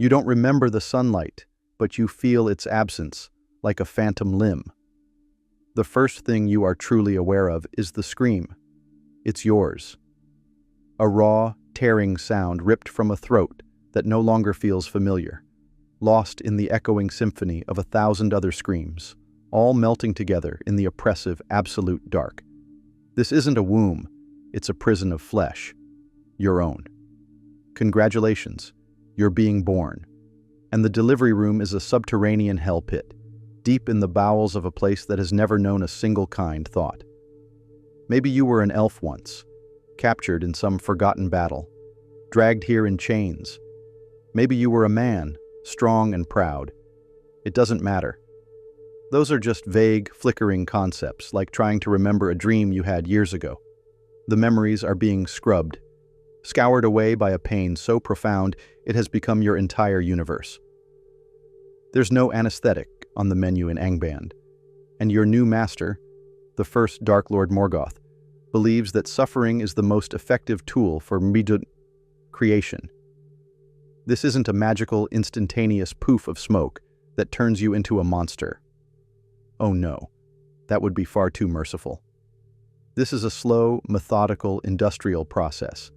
You don't remember the sunlight, but you feel its absence, like a phantom limb. The first thing you are truly aware of is the scream. It's yours. A raw, tearing sound ripped from a throat that no longer feels familiar, lost in the echoing symphony of 1,000 other screams, all melting together in the oppressive, absolute dark. This isn't a womb, it's a prison of flesh. Your own. Congratulations, you're being born. And the delivery room is a subterranean hell pit, deep in the bowels of a place that has never known a single kind thought. Maybe you were an elf once, captured in some forgotten battle, dragged here in chains. Maybe you were a man, strong and proud. It doesn't matter. Those are just vague, flickering concepts, like trying to remember a dream you had years ago. The memories are being scrubbed, scoured away by a pain so profound it has become your entire universe. There's no anesthetic on the menu in Angband, and your new master, the first Dark Lord Morgoth, believes that suffering is the most effective tool for creation. This isn't a magical, instantaneous poof of smoke that turns you into a monster. Oh no, that would be far too merciful. This is a slow, methodical, industrial process.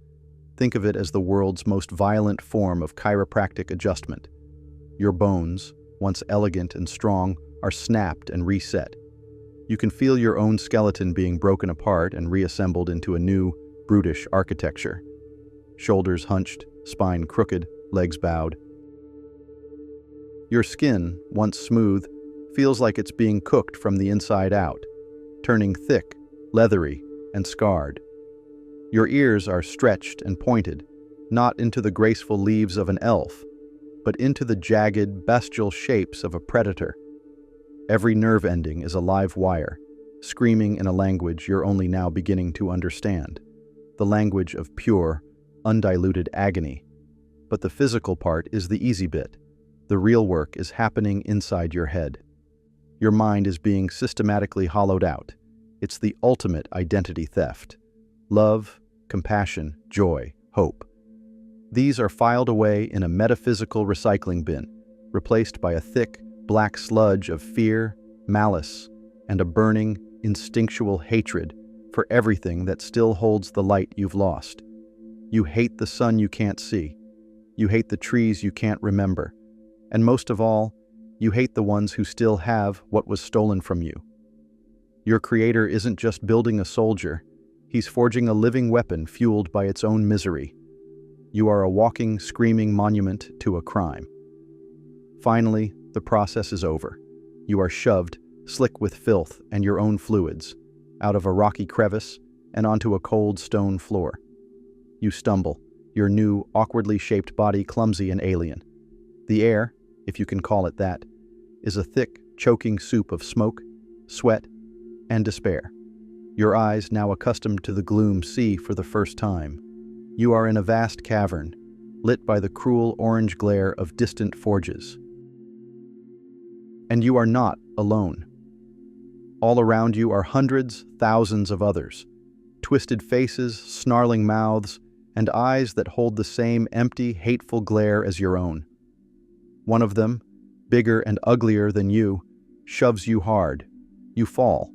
Think of it as the world's most violent form of chiropractic adjustment. Your bones, once elegant and strong, are snapped and reset. You can feel your own skeleton being broken apart and reassembled into a new, brutish architecture. Shoulders hunched, spine crooked, legs bowed. Your skin, once smooth, feels like it's being cooked from the inside out, turning thick, leathery, and scarred. Your ears are stretched and pointed, not into the graceful leaves of an elf, but into the jagged, bestial shapes of a predator. Every nerve ending is a live wire, screaming in a language you're only now beginning to understand, the language of pure, undiluted agony. But the physical part is the easy bit. The real work is happening inside your head. Your mind is being systematically hollowed out. It's the ultimate identity theft. Love, compassion, joy, hope. These are filed away in a metaphysical recycling bin, replaced by a thick, black sludge of fear, malice, and a burning, instinctual hatred for everything that still holds the light you've lost. You hate the sun you can't see. You hate the trees you can't remember. And most of all, you hate the ones who still have what was stolen from you. Your creator isn't just building a soldier, he's forging a living weapon fueled by its own misery. You are a walking, screaming monument to a crime. Finally, the process is over. You are shoved, slick with filth and your own fluids, out of a rocky crevice and onto a cold stone floor. You stumble, your new, awkwardly shaped body clumsy and alien. The air, if you can call it that, is a thick, choking soup of smoke, sweat, and despair. Your eyes, now accustomed to the gloom, see for the first time. You are in a vast cavern, lit by the cruel orange glare of distant forges. And you are not alone. All around you are hundreds, thousands of others, twisted faces, snarling mouths, and eyes that hold the same empty, hateful glare as your own. One of them, bigger and uglier than you, shoves you hard. You fall.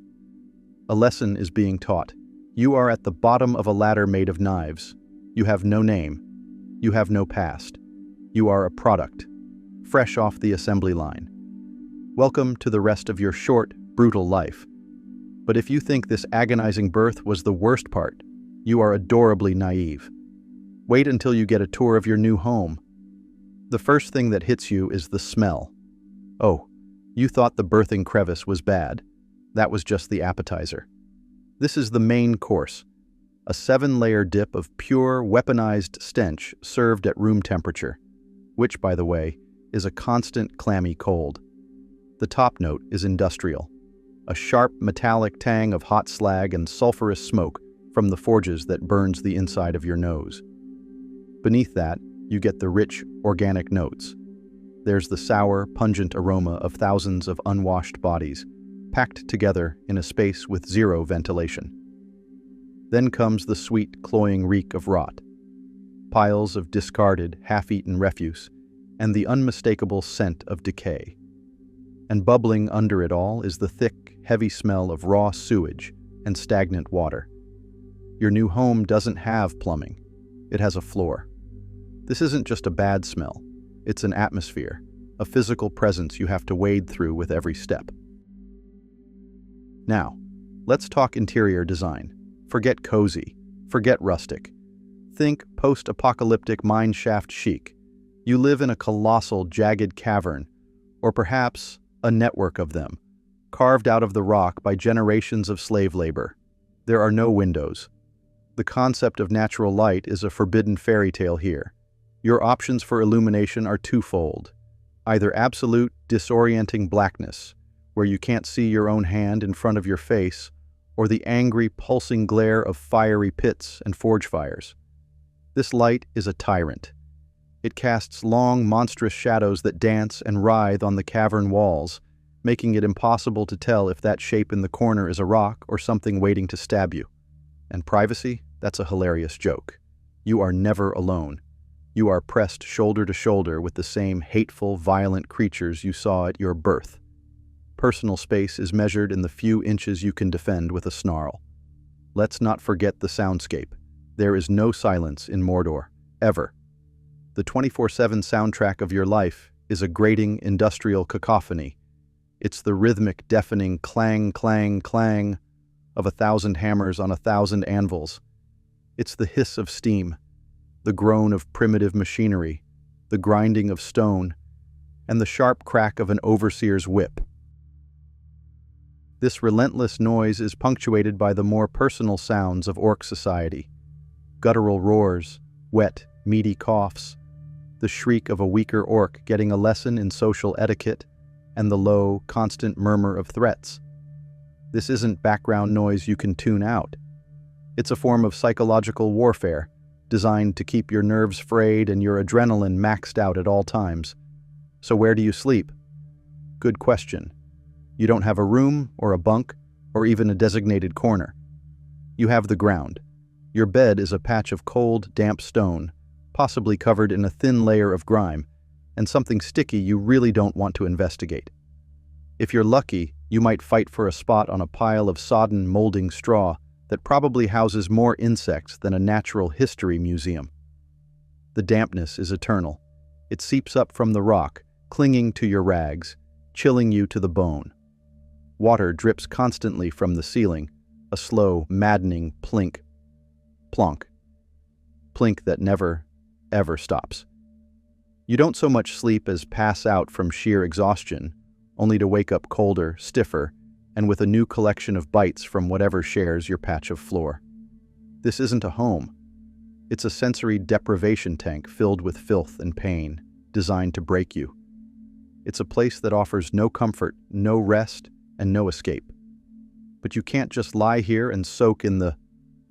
A lesson is being taught. You are at the bottom of a ladder made of knives. You have no name. You have no past. You are a product, fresh off the assembly line. Welcome to the rest of your short, brutal life. But if you think this agonizing birth was the worst part, you are adorably naive. Wait until you get a tour of your new home. The first thing that hits you is the smell. Oh, you thought the birthing crevice was bad. That was just the appetizer. This is the main course, a 7-layer dip of pure, weaponized stench served at room temperature, which, by the way, is a constant clammy cold. The top note is industrial, a sharp metallic tang of hot slag and sulfurous smoke from the forges that burns the inside of your nose. Beneath that, you get the rich, organic notes. There's the sour, pungent aroma of thousands of unwashed bodies, packed together in a space with zero ventilation. Then comes the sweet, cloying reek of rot. Piles of discarded, half-eaten refuse, and the unmistakable scent of decay. And bubbling under it all is the thick, heavy smell of raw sewage and stagnant water. Your new home doesn't have plumbing. It has a floor. This isn't just a bad smell. It's an atmosphere, a physical presence you have to wade through with every step. Now, let's talk interior design. Forget cozy. Forget rustic. Think post-apocalyptic mineshaft chic. You live in a colossal, jagged cavern, or perhaps a network of them, carved out of the rock by generations of slave labor. There are no windows. The concept of natural light is a forbidden fairy tale here. Your options for illumination are twofold. Either absolute, disorienting blackness, where you can't see your own hand in front of your face, or the angry, pulsing glare of fiery pits and forge fires. This light is a tyrant. It casts long, monstrous shadows that dance and writhe on the cavern walls, making it impossible to tell if that shape in the corner is a rock or something waiting to stab you. And privacy? That's a hilarious joke. You are never alone. You are pressed shoulder to shoulder with the same hateful, violent creatures you saw at your birth. Personal space is measured in the few inches you can defend with a snarl. Let's not forget the soundscape. There is no silence in Mordor, ever. The 24/7 soundtrack of your life is a grating industrial cacophony. It's the rhythmic, deafening clang, clang, clang of 1,000 hammers on 1,000 anvils. It's the hiss of steam, the groan of primitive machinery, the grinding of stone, and the sharp crack of an overseer's whip. This relentless noise is punctuated by the more personal sounds of orc society. Guttural roars, wet, meaty coughs, the shriek of a weaker orc getting a lesson in social etiquette, and the low, constant murmur of threats. This isn't background noise you can tune out. It's a form of psychological warfare, designed to keep your nerves frayed and your adrenaline maxed out at all times. So where do you sleep? Good question. You don't have a room or a bunk or even a designated corner. You have the ground. Your bed is a patch of cold, damp stone, possibly covered in a thin layer of grime, and something sticky you really don't want to investigate. If you're lucky, you might fight for a spot on a pile of sodden, molding straw that probably houses more insects than a natural history museum. The dampness is eternal. It seeps up from the rock, clinging to your rags, chilling you to the bone. Water drips constantly from the ceiling, a slow, maddening plink, plonk, plink that never, ever stops. You don't so much sleep as pass out from sheer exhaustion, only to wake up colder, stiffer, and with a new collection of bites from whatever shares your patch of floor. This isn't a home. It's a sensory deprivation tank filled with filth and pain, designed to break you. It's a place that offers no comfort, no rest, and no escape. But you can't just lie here and soak in the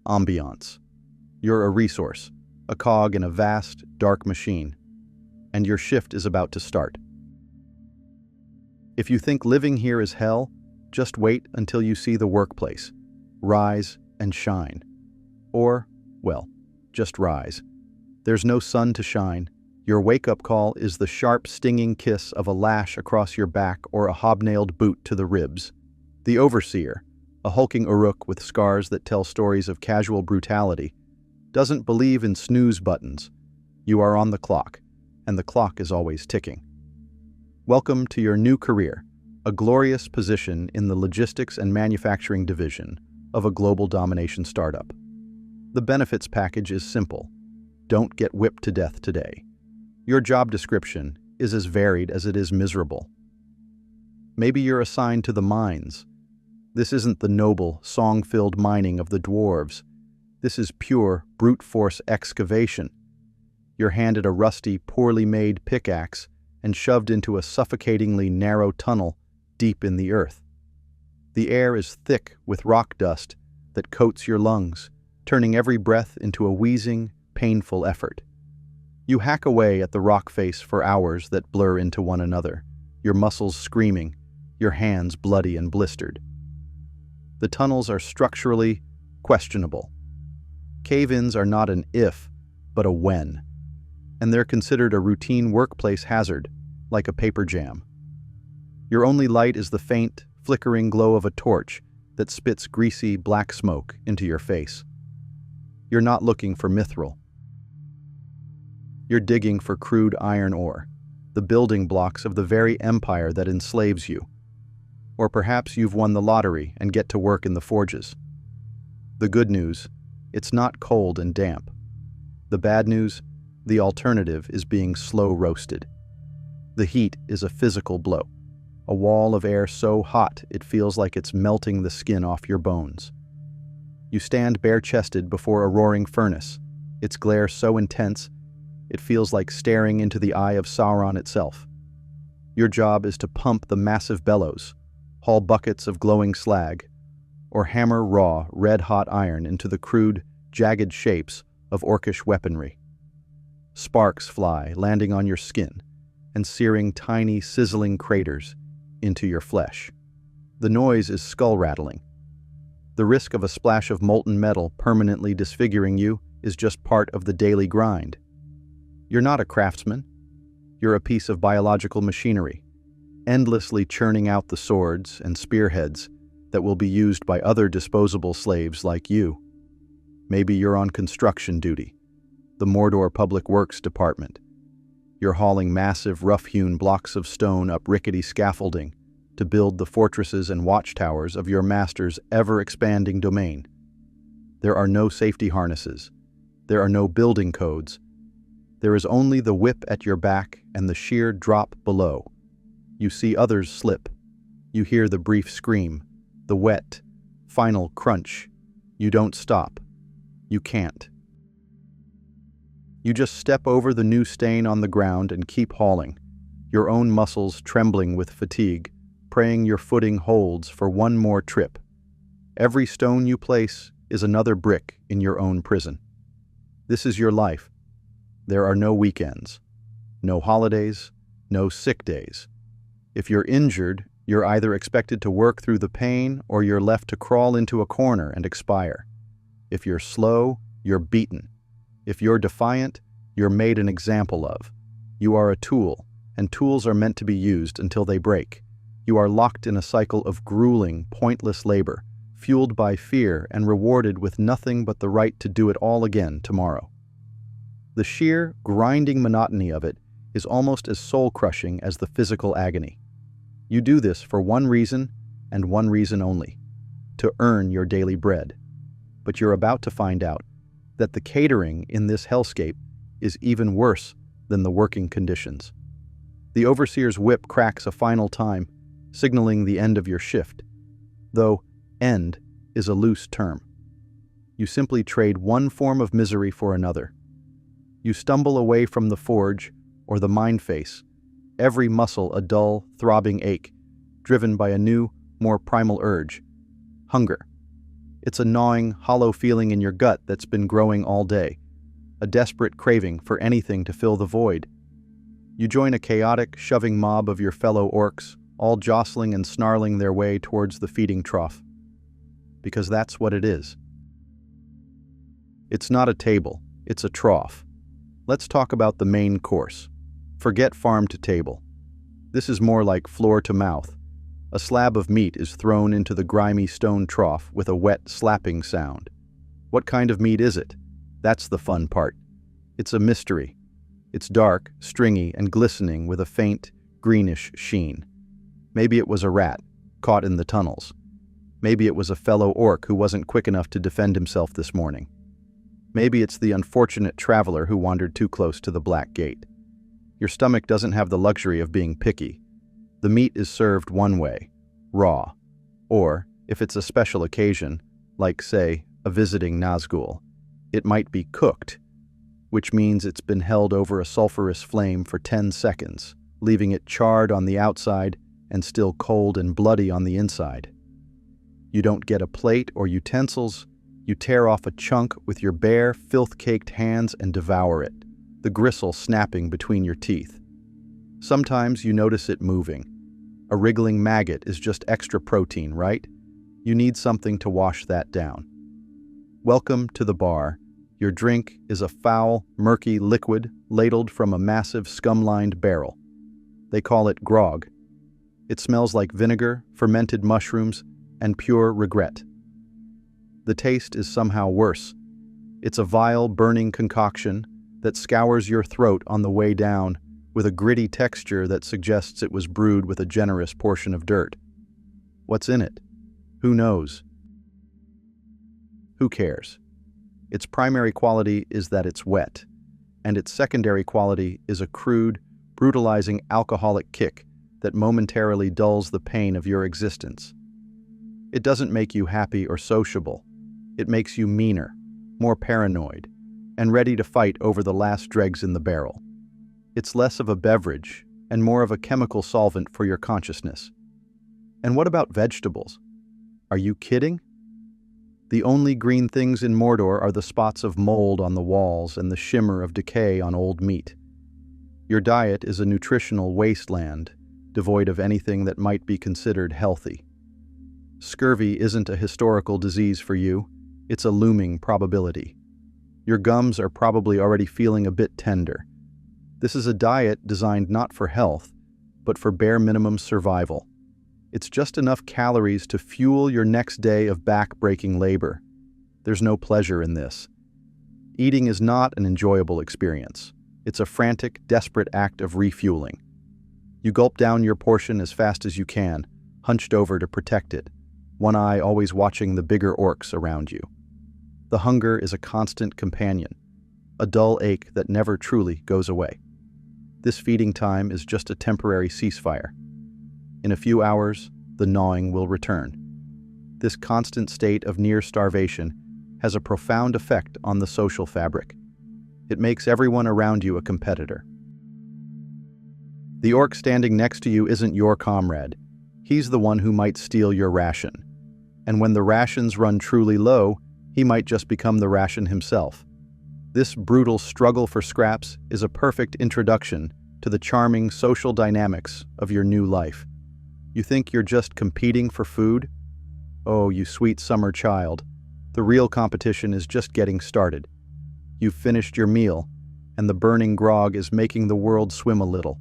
ambiance. You're a resource, a cog in a vast, dark machine, and your shift is about to start. If you think living here is hell, just wait until you see the workplace. Rise and shine. Or, well, just rise. There's no sun to shine. Your wake-up call is the sharp, stinging kiss of a lash across your back or a hobnailed boot to the ribs. The overseer, a hulking uruk with scars that tell stories of casual brutality, doesn't believe in snooze buttons. You are on the clock, and the clock is always ticking. Welcome to your new career, a glorious position in the logistics and manufacturing division of a global domination startup. The benefits package is simple. Don't get whipped to death today. Your job description is as varied as it is miserable. Maybe you're assigned to the mines. This isn't the noble, song-filled mining of the dwarves. This is pure, brute force excavation. You're handed a rusty, poorly made pickaxe and shoved into a suffocatingly narrow tunnel deep in the earth. The air is thick with rock dust that coats your lungs, turning every breath into a wheezing, painful effort. You hack away at the rock face for hours that blur into one another, your muscles screaming, your hands bloody and blistered. The tunnels are and they're considered a routine workplace hazard, like a paper jam. Your only light is the faint, flickering glow of a torch that spits greasy, black smoke into your face. You're not looking for mithril. You're digging for crude iron ore, the building blocks of the very empire that enslaves you. Or perhaps you've won the lottery and get to work in the forges. The good news, it's not cold and damp. The bad news, the alternative is being slow roasted. The heat is a physical blow, a wall of air so hot it feels like it's melting the skin off your bones. You stand bare-chested before a roaring furnace, its glare so intense it feels like staring into the eye of Sauron itself. Your job is to pump the massive bellows, haul buckets of glowing slag, or hammer raw, red-hot iron into the crude, jagged shapes of orcish weaponry. Sparks fly, landing on your skin, and searing tiny, sizzling craters into your flesh. The noise is skull-rattling. The risk of a splash of molten metal permanently disfiguring you is just part of the daily grind. You're not a craftsman. You're a piece of biological machinery, endlessly churning out the swords and spearheads that will be used by other disposable slaves like you. Maybe you're on construction duty, the Mordor Public Works Department. You're hauling massive, rough-hewn blocks of stone up rickety scaffolding to build the fortresses and watchtowers of your master's ever-expanding domain. There are no safety harnesses. There are no building codes. There is only the whip at your back and the sheer drop below. You see others slip. You hear the brief scream, the wet, final crunch. You don't stop. You can't. You just step over the new stain on the ground and keep hauling, your own muscles trembling with fatigue, praying your footing holds for one more trip. Every stone you place is another brick in your own prison. This is your life. There are no weekends, no holidays, no sick days. If you're injured, you're either expected to work through the pain or you're left to crawl into a corner and expire. If you're slow, you're beaten. If you're defiant, you're made an example of. You are a tool, and tools are meant to be used until they break. You are locked in a cycle of grueling, pointless labor, fueled by fear and rewarded with nothing but the right to do it all again tomorrow. The sheer, grinding monotony of it is almost as soul-crushing as the physical agony. You do this for one reason, and one reason only: to earn your daily bread. But you're about to find out that the catering in this hellscape is even worse than the working conditions. The overseer's whip cracks a final time, signaling the end of your shift, though end is a loose term. You simply trade one form of misery for another. You stumble away from the forge or the mine face, every muscle a dull, throbbing ache, driven by a new, more primal urge: hunger. It's a gnawing, hollow feeling in your gut that's been growing all day, a desperate craving for anything to fill the void. You join a chaotic, shoving mob of your fellow orcs, all jostling and snarling their way towards the feeding trough. Because that's what it is. It's not a table, it's a trough. Let's talk about the main course. Forget farm to table. This is more like floor to mouth. A slab of meat is thrown into the grimy stone trough with a wet, slapping sound. What kind of meat is it? That's the fun part. It's a mystery. It's dark, stringy, and glistening with a faint, greenish sheen. Maybe it was a rat, caught in the tunnels. Maybe it was a fellow orc who wasn't quick enough to defend himself this morning. Maybe it's the unfortunate traveler who wandered too close to the Black Gate. Your stomach doesn't have the luxury of being picky. The meat is served one way, raw. Or, if it's a special occasion, like, say, a visiting Nazgul, it might be cooked, which means it's been held over a sulfurous flame for 10 seconds, leaving it charred on the outside and still cold and bloody on the inside. You don't get a plate or utensils. You tear off a chunk with your bare, filth-caked hands and devour it, the gristle snapping between your teeth. Sometimes you notice it moving. A wriggling maggot is just extra protein, right? You need something to wash that down. Welcome to the bar, Your drink is a foul, murky liquid ladled from a massive scum-lined barrel. They call it grog. It smells like vinegar, fermented mushrooms, and pure regret. The taste is somehow worse. It's a vile, burning concoction that scours your throat on the way down with a gritty texture that suggests it was brewed with a generous portion of dirt. What's in it? Who knows? Who cares? Its primary quality is that it's wet, and its secondary quality is a crude, brutalizing alcoholic kick that momentarily dulls the pain of your existence. It doesn't make you happy or sociable. It makes you meaner, more paranoid, and ready to fight over the last dregs in the barrel. It's less of a beverage and more of a chemical solvent for your consciousness. And what about vegetables? Are you kidding? The only green things in Mordor are the spots of mold on the walls and the shimmer of decay on old meat. Your diet is a nutritional wasteland, devoid of anything that might be considered healthy. Scurvy isn't a historical disease for you, it's a looming probability. Your gums are probably already feeling a bit tender. This is a diet designed not for health, but for bare minimum survival. It's just enough calories to fuel your next day of back-breaking labor. There's no pleasure in this. Eating is not an enjoyable experience. It's a frantic, desperate act of refueling. You gulp down your portion as fast as you can, hunched over to protect it, one eye always watching the bigger orcs around you. The hunger is a constant companion, a dull ache that never truly goes away. This feeding time is just a temporary ceasefire. In a few hours, the gnawing will return. This constant state of near starvation has a profound effect on the social fabric. It makes everyone around you a competitor. The orc standing next to you isn't your comrade. He's the one who might steal your ration. And when the rations run truly low, he might just become the ration himself. This brutal struggle for scraps is a perfect introduction to the charming social dynamics of your new life. You think you're just competing for food? Oh, you sweet summer child. The real competition is just getting started. You've finished your meal, and the burning grog is making the world swim a little.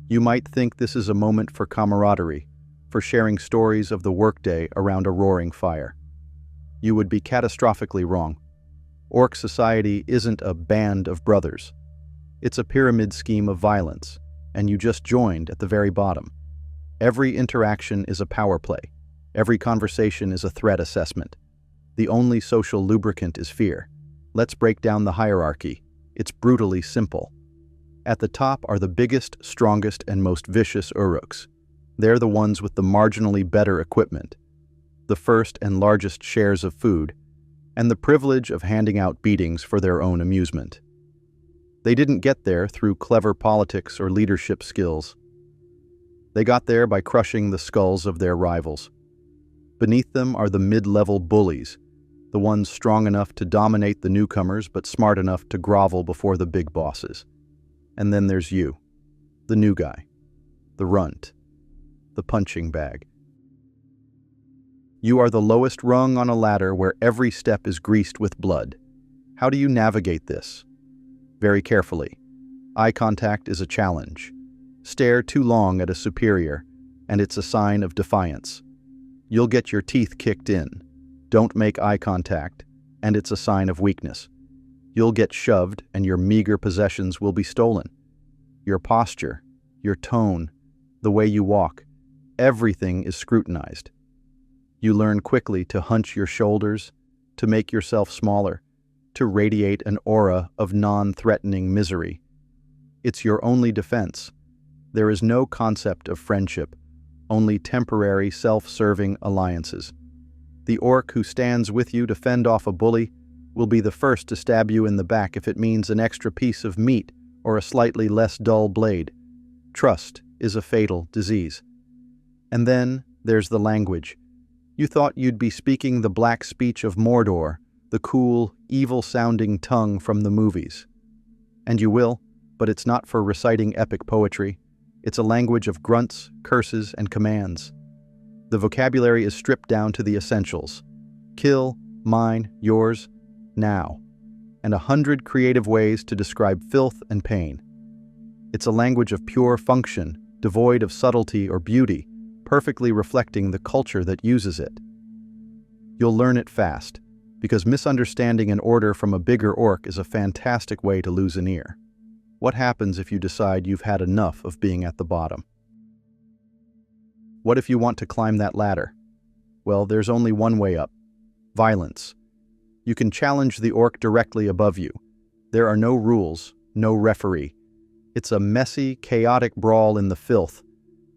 You might think this is a moment for camaraderie, for sharing stories of the workday around a roaring fire. You would be catastrophically wrong. Orc society isn't a band of brothers. It's a pyramid scheme of violence, and you just joined at the very bottom. Every interaction is a power play. Every conversation is a threat assessment. The only social lubricant is fear. Let's break down the hierarchy. It's brutally simple. At the top are the biggest, strongest, and most vicious Uruks. They're the ones with the marginally better equipment, the first and largest shares of food, and the privilege of handing out beatings for their own amusement. They didn't get there through clever politics or leadership skills. They got there by crushing the skulls of their rivals. Beneath them are the mid-level bullies, the ones strong enough to dominate the newcomers but smart enough to grovel before the big bosses. And then there's you, the new guy, the runt, the punching bag. You are the lowest rung on a ladder where every step is greased with blood. How do you navigate this? Very carefully. Eye contact is a challenge. Stare too long at a superior, and it's a sign of defiance. You'll get your teeth kicked in. Don't make eye contact, and it's a sign of weakness. You'll get shoved, and your meager possessions will be stolen. Your posture, your tone, the way you walk, everything is scrutinized. You learn quickly to hunch your shoulders, to make yourself smaller, to radiate an aura of non-threatening misery. It's your only defense. There is no concept of friendship, only temporary self-serving alliances. The orc who stands with you to fend off a bully will be the first to stab you in the back if it means an extra piece of meat or a slightly less dull blade. Trust is a fatal disease. And then there's the language. You thought you'd be speaking the black speech of Mordor, the cool, evil-sounding tongue from the movies. And you will, but it's not for reciting epic poetry. It's a language of grunts, curses, and commands. The vocabulary is stripped down to the essentials. Kill, mine, yours, now. and 100 creative ways to describe filth and pain. It's a language of pure function, devoid of subtlety or beauty, perfectly reflecting the culture that uses it. You'll learn it fast, because misunderstanding an order from a bigger orc is a fantastic way to lose an ear. What happens if you decide you've had enough of being at the bottom? What if you want to climb that ladder? Well, there's only one way up: violence. You can challenge the orc directly above you. There are no rules, no referee. It's a messy, chaotic brawl in the filth.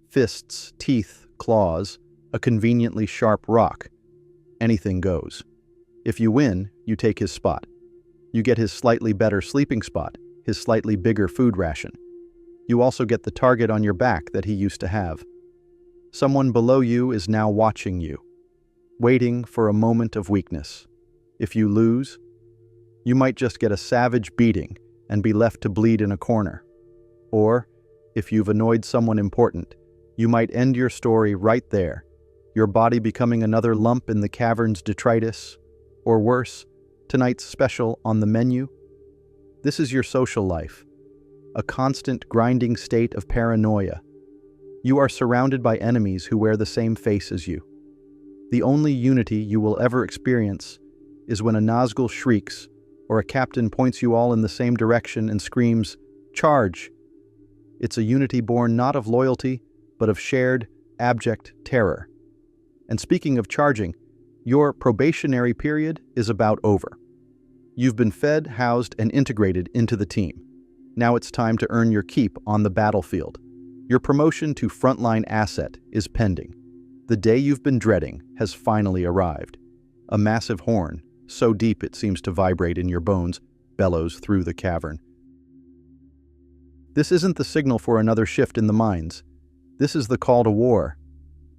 Fists, teeth, claws, a conveniently sharp rock. Anything goes. If you win, you take his spot. You get his slightly better sleeping spot, his slightly bigger food ration. You also get the target on your back that he used to have. Someone below you is now watching you, waiting for a moment of weakness. If you lose, you might just get a savage beating and be left to bleed in a corner. Or, if you've annoyed someone important, you might end your story right there, your body becoming another lump in the cavern's detritus, or worse, tonight's special on the menu. This is your social life, a constant grinding state of paranoia. You are surrounded by enemies who wear the same face as you. The only unity you will ever experience is when a Nazgul shrieks or a captain points you all in the same direction and screams, "Charge!" It's a unity born not of loyalty, but of shared, abject terror. And speaking of charging, your probationary period is about over. You've been fed, housed, and integrated into the team. Now it's time to earn your keep on the battlefield. Your promotion to frontline asset is pending. The day you've been dreading has finally arrived. A massive horn, so deep it seems to vibrate in your bones, bellows through the cavern. This isn't the signal for another shift in the mines. This is the call to war.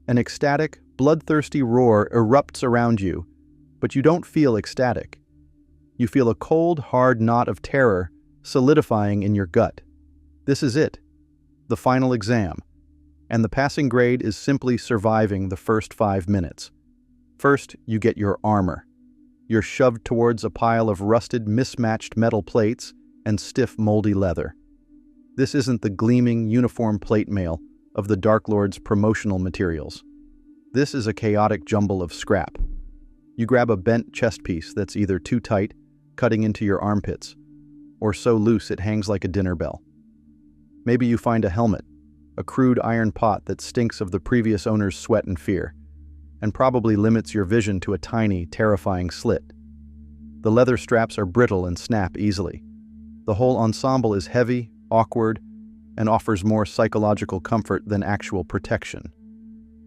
An ecstatic, bloodthirsty roar erupts around you, but you don't feel ecstatic. You feel a cold, hard knot of terror solidifying in your gut. This is it, the final exam, and the passing grade is simply surviving the first 5 minutes. First, you get your armor. You're shoved towards a pile of rusted, mismatched metal plates and stiff, moldy leather. This isn't the gleaming uniform plate mail of the Dark Lord's promotional materials. This is a chaotic jumble of scrap. You grab a bent chest piece that's either too tight, cutting into your armpits, or so loose it hangs like a dinner bell. Maybe you find a helmet, a crude iron pot that stinks of the previous owner's sweat and fear, and probably limits your vision to a tiny, terrifying slit. The leather straps are brittle and snap easily. The whole ensemble is heavy, awkward, and offers more psychological comfort than actual protection.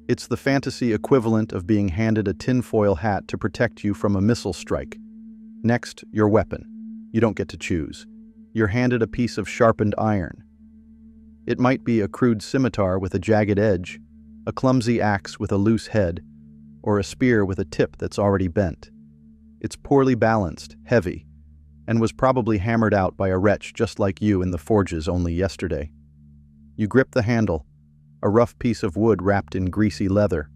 It's the fantasy equivalent of being handed a tinfoil hat to protect you from a missile strike. Next, your weapon. You don't get to choose. You're handed a piece of sharpened iron. It might be a crude scimitar with a jagged edge, a clumsy axe with a loose head, or a spear with a tip that's already bent. It's poorly balanced, heavy, and was probably hammered out by a wretch just like you in the forges only yesterday. You grip the handle, a rough piece of wood wrapped in greasy leather.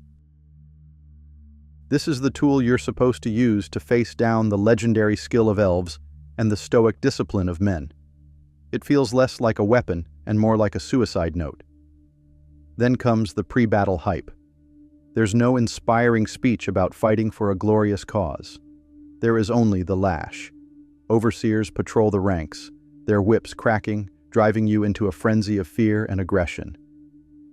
This is the tool you're supposed to use to face down the legendary skill of elves and the stoic discipline of men. It feels less like a weapon and more like a suicide note. Then comes the pre-battle hype. There's no inspiring speech about fighting for a glorious cause. There is only the lash. Overseers patrol the ranks, their whips cracking, driving you into a frenzy of fear and aggression.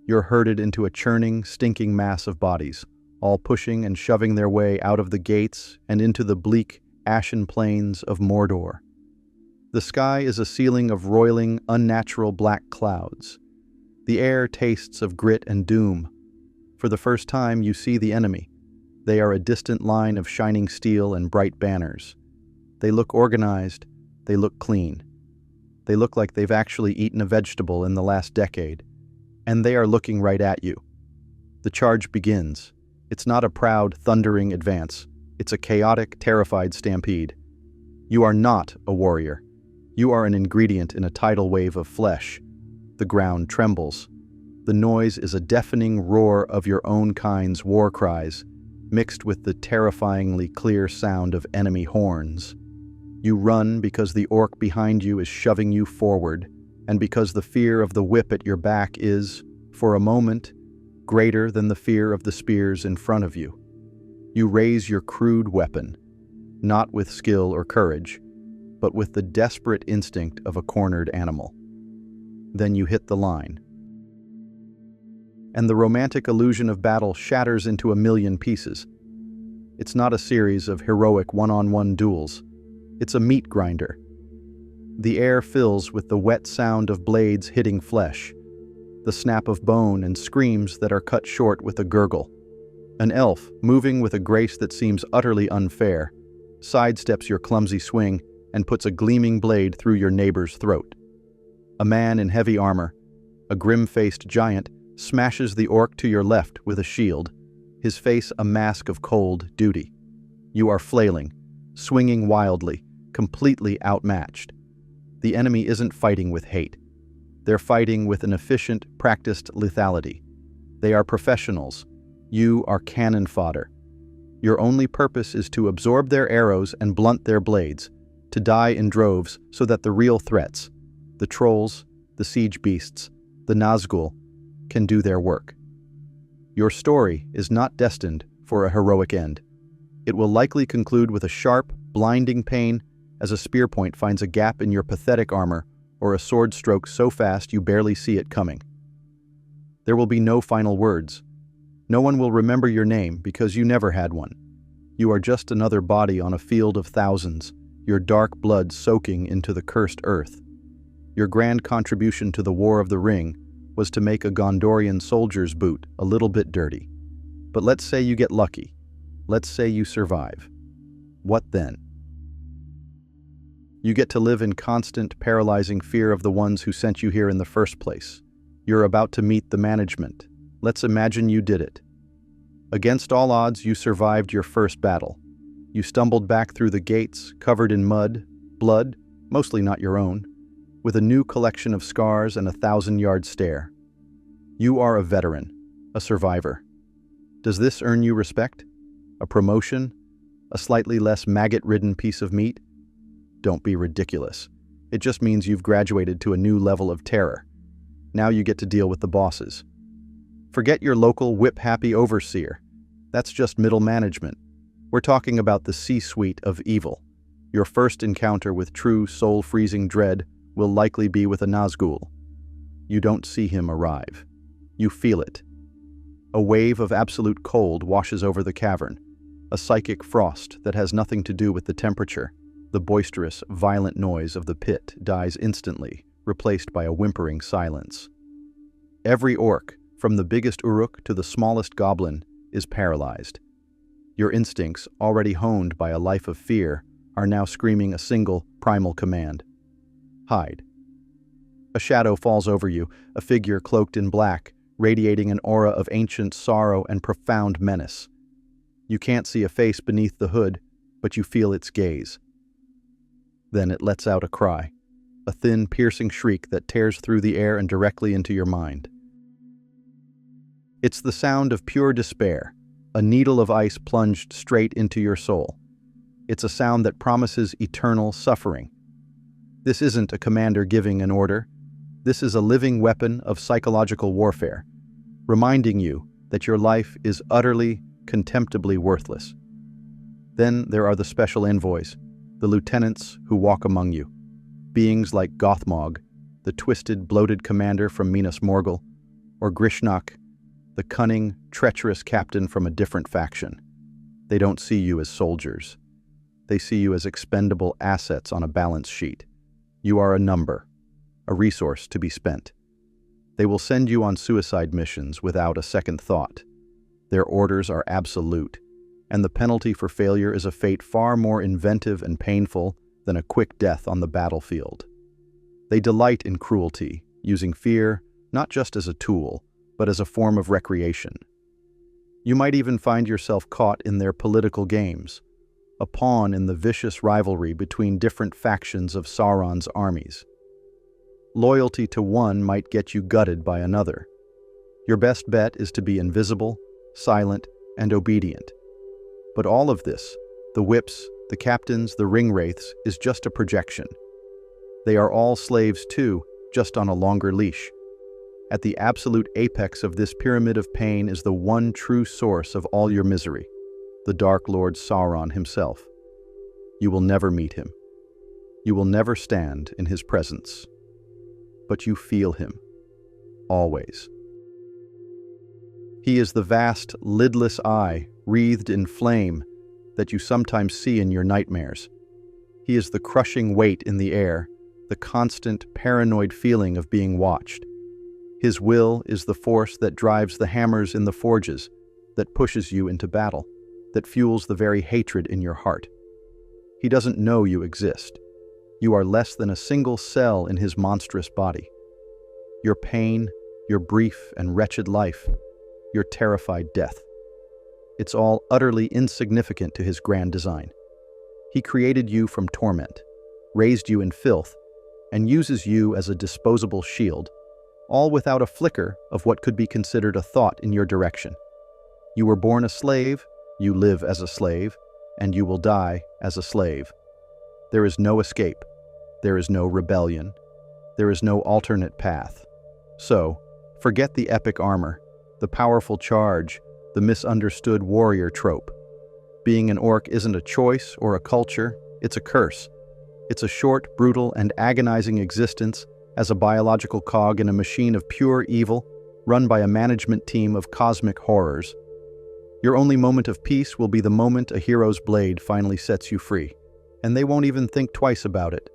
You're herded into a churning, stinking mass of bodies, all pushing and shoving their way out of the gates and into the bleak, ashen plains of Mordor. The sky is a ceiling of roiling, unnatural black clouds. The air tastes of grit and doom. For the first time, you see the enemy. They are a distant line of shining steel and bright banners. They look organized. They look clean. They look like they've actually eaten a vegetable in the last decade. And they are looking right at you. The charge begins. It's not a proud, thundering advance. It's a chaotic, terrified stampede. You are not a warrior. You are an ingredient in a tidal wave of flesh. The ground trembles. The noise is a deafening roar of your own kind's war cries, mixed with the terrifyingly clear sound of enemy horns. You run because the orc behind you is shoving you forward, and because the fear of the whip at your back is, for a moment, greater than the fear of the spears in front of you. You raise your crude weapon, not with skill or courage, but with the desperate instinct of a cornered animal. Then you hit the line. And the romantic illusion of battle shatters into a million pieces. It's not a series of heroic one-on-one duels. It's a meat grinder. The air fills with the wet sound of blades hitting flesh, the snap of bone and screams that are cut short with a gurgle. An elf, moving with a grace that seems utterly unfair, sidesteps your clumsy swing and puts a gleaming blade through your neighbor's throat. A man in heavy armor, a grim-faced giant, smashes the orc to your left with a shield, his face a mask of cold duty. You are flailing, swinging wildly, completely outmatched. The enemy isn't fighting with hate. They're fighting with an efficient, practiced lethality. They are professionals. You are cannon fodder. Your only purpose is to absorb their arrows and blunt their blades, to die in droves so that the real threats, the trolls, the siege beasts, the Nazgul, can do their work. Your story is not destined for a heroic end. It will likely conclude with a sharp, blinding pain as a spear point finds a gap in your pathetic armor or a sword stroke so fast you barely see it coming. There will be no final words. No one will remember your name because you never had one. You are just another body on a field of thousands, your dark blood soaking into the cursed earth. Your grand contribution to the War of the Ring was to make a Gondorian soldier's boot a little bit dirty. But let's say you get lucky. Let's say you survive. What then? You get to live in constant, paralyzing fear of the ones who sent you here in the first place. You're about to meet the management. Let's imagine you did it. Against all odds, you survived your first battle. You stumbled back through the gates, covered in mud, blood, mostly not your own, with a new collection of scars and a 1,000-yard stare. You are a veteran, a survivor. Does this earn you respect? A promotion? A slightly less maggot-ridden piece of meat? Don't be ridiculous. It just means you've graduated to a new level of terror. Now you get to deal with the bosses. Forget your local whip-happy overseer. That's just middle management. We're talking about the C-suite of evil. Your first encounter with true soul-freezing dread will likely be with a Nazgul. You don't see him arrive. You feel it. A wave of absolute cold washes over the cavern, a psychic frost that has nothing to do with the temperature. The boisterous, violent noise of the pit dies instantly, replaced by a whimpering silence. Every orc, from the biggest uruk to the smallest goblin, is paralyzed. Your instincts, already honed by a life of fear, are now screaming a single, primal command. Hide. A shadow falls over you, a figure cloaked in black, radiating an aura of ancient sorrow and profound menace. You can't see a face beneath the hood, but you feel its gaze. Then it lets out a cry, a thin, piercing shriek that tears through the air and directly into your mind. It's the sound of pure despair, a needle of ice plunged straight into your soul. It's a sound that promises eternal suffering. This isn't a commander giving an order. This is a living weapon of psychological warfare, reminding you that your life is utterly, contemptibly worthless. Then there are the special envoys, the lieutenants who walk among you, beings like Gothmog, the twisted, bloated commander from Minas Morgul, or Grishnak, the cunning, treacherous captain from a different faction. They don't see you as soldiers. They see you as expendable assets on a balance sheet. You are a number, a resource to be spent. They will send you on suicide missions without a second thought. Their orders are absolute, and the penalty for failure is a fate far more inventive and painful than a quick death on the battlefield. They delight in cruelty, using fear not just as a tool, but as a form of recreation. You might even find yourself caught in their political games, a pawn in the vicious rivalry between different factions of Sauron's armies. Loyalty to one might get you gutted by another. Your best bet is to be invisible, silent, and obedient. But all of this, the whips, the captains, the ring wraiths, is just a projection. They are all slaves too, just on a longer leash. At the absolute apex of this pyramid of pain is the one true source of all your misery, the Dark Lord Sauron himself. You will never meet him. You will never stand in his presence. But you feel him, always. He is the vast, lidless eye, wreathed in flame, that you sometimes see in your nightmares. He is the crushing weight in the air, the constant, paranoid feeling of being watched. His will is the force that drives the hammers in the forges, that pushes you into battle, that fuels the very hatred in your heart. He doesn't know you exist. You are less than a single cell in his monstrous body. Your pain, your brief and wretched life, your terrified death. It's all utterly insignificant to his grand design. He created you from torment, raised you in filth, and uses you as a disposable shield, all without a flicker of what could be considered a thought in your direction. You were born a slave, you live as a slave, and you will die as a slave. There is no escape. There is no rebellion. There is no alternate path. So, forget the epic armor, the powerful charge, the misunderstood warrior trope. Being an orc isn't a choice or a culture, it's a curse. It's a short, brutal, and agonizing existence as a biological cog in a machine of pure evil, run by a management team of cosmic horrors. Your only moment of peace will be the moment a hero's blade finally sets you free, and they won't even think twice about it.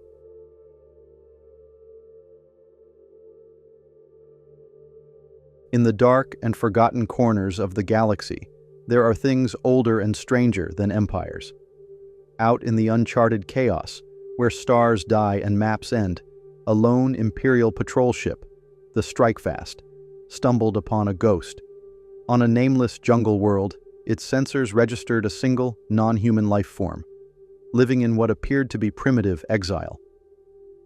In the dark and forgotten corners of the galaxy, there are things older and stranger than empires. Out in the uncharted chaos, where stars die and maps end, a lone Imperial patrol ship, the Strikefast, stumbled upon a ghost. On a nameless jungle world, its sensors registered a single, non-human life form, living in what appeared to be primitive exile.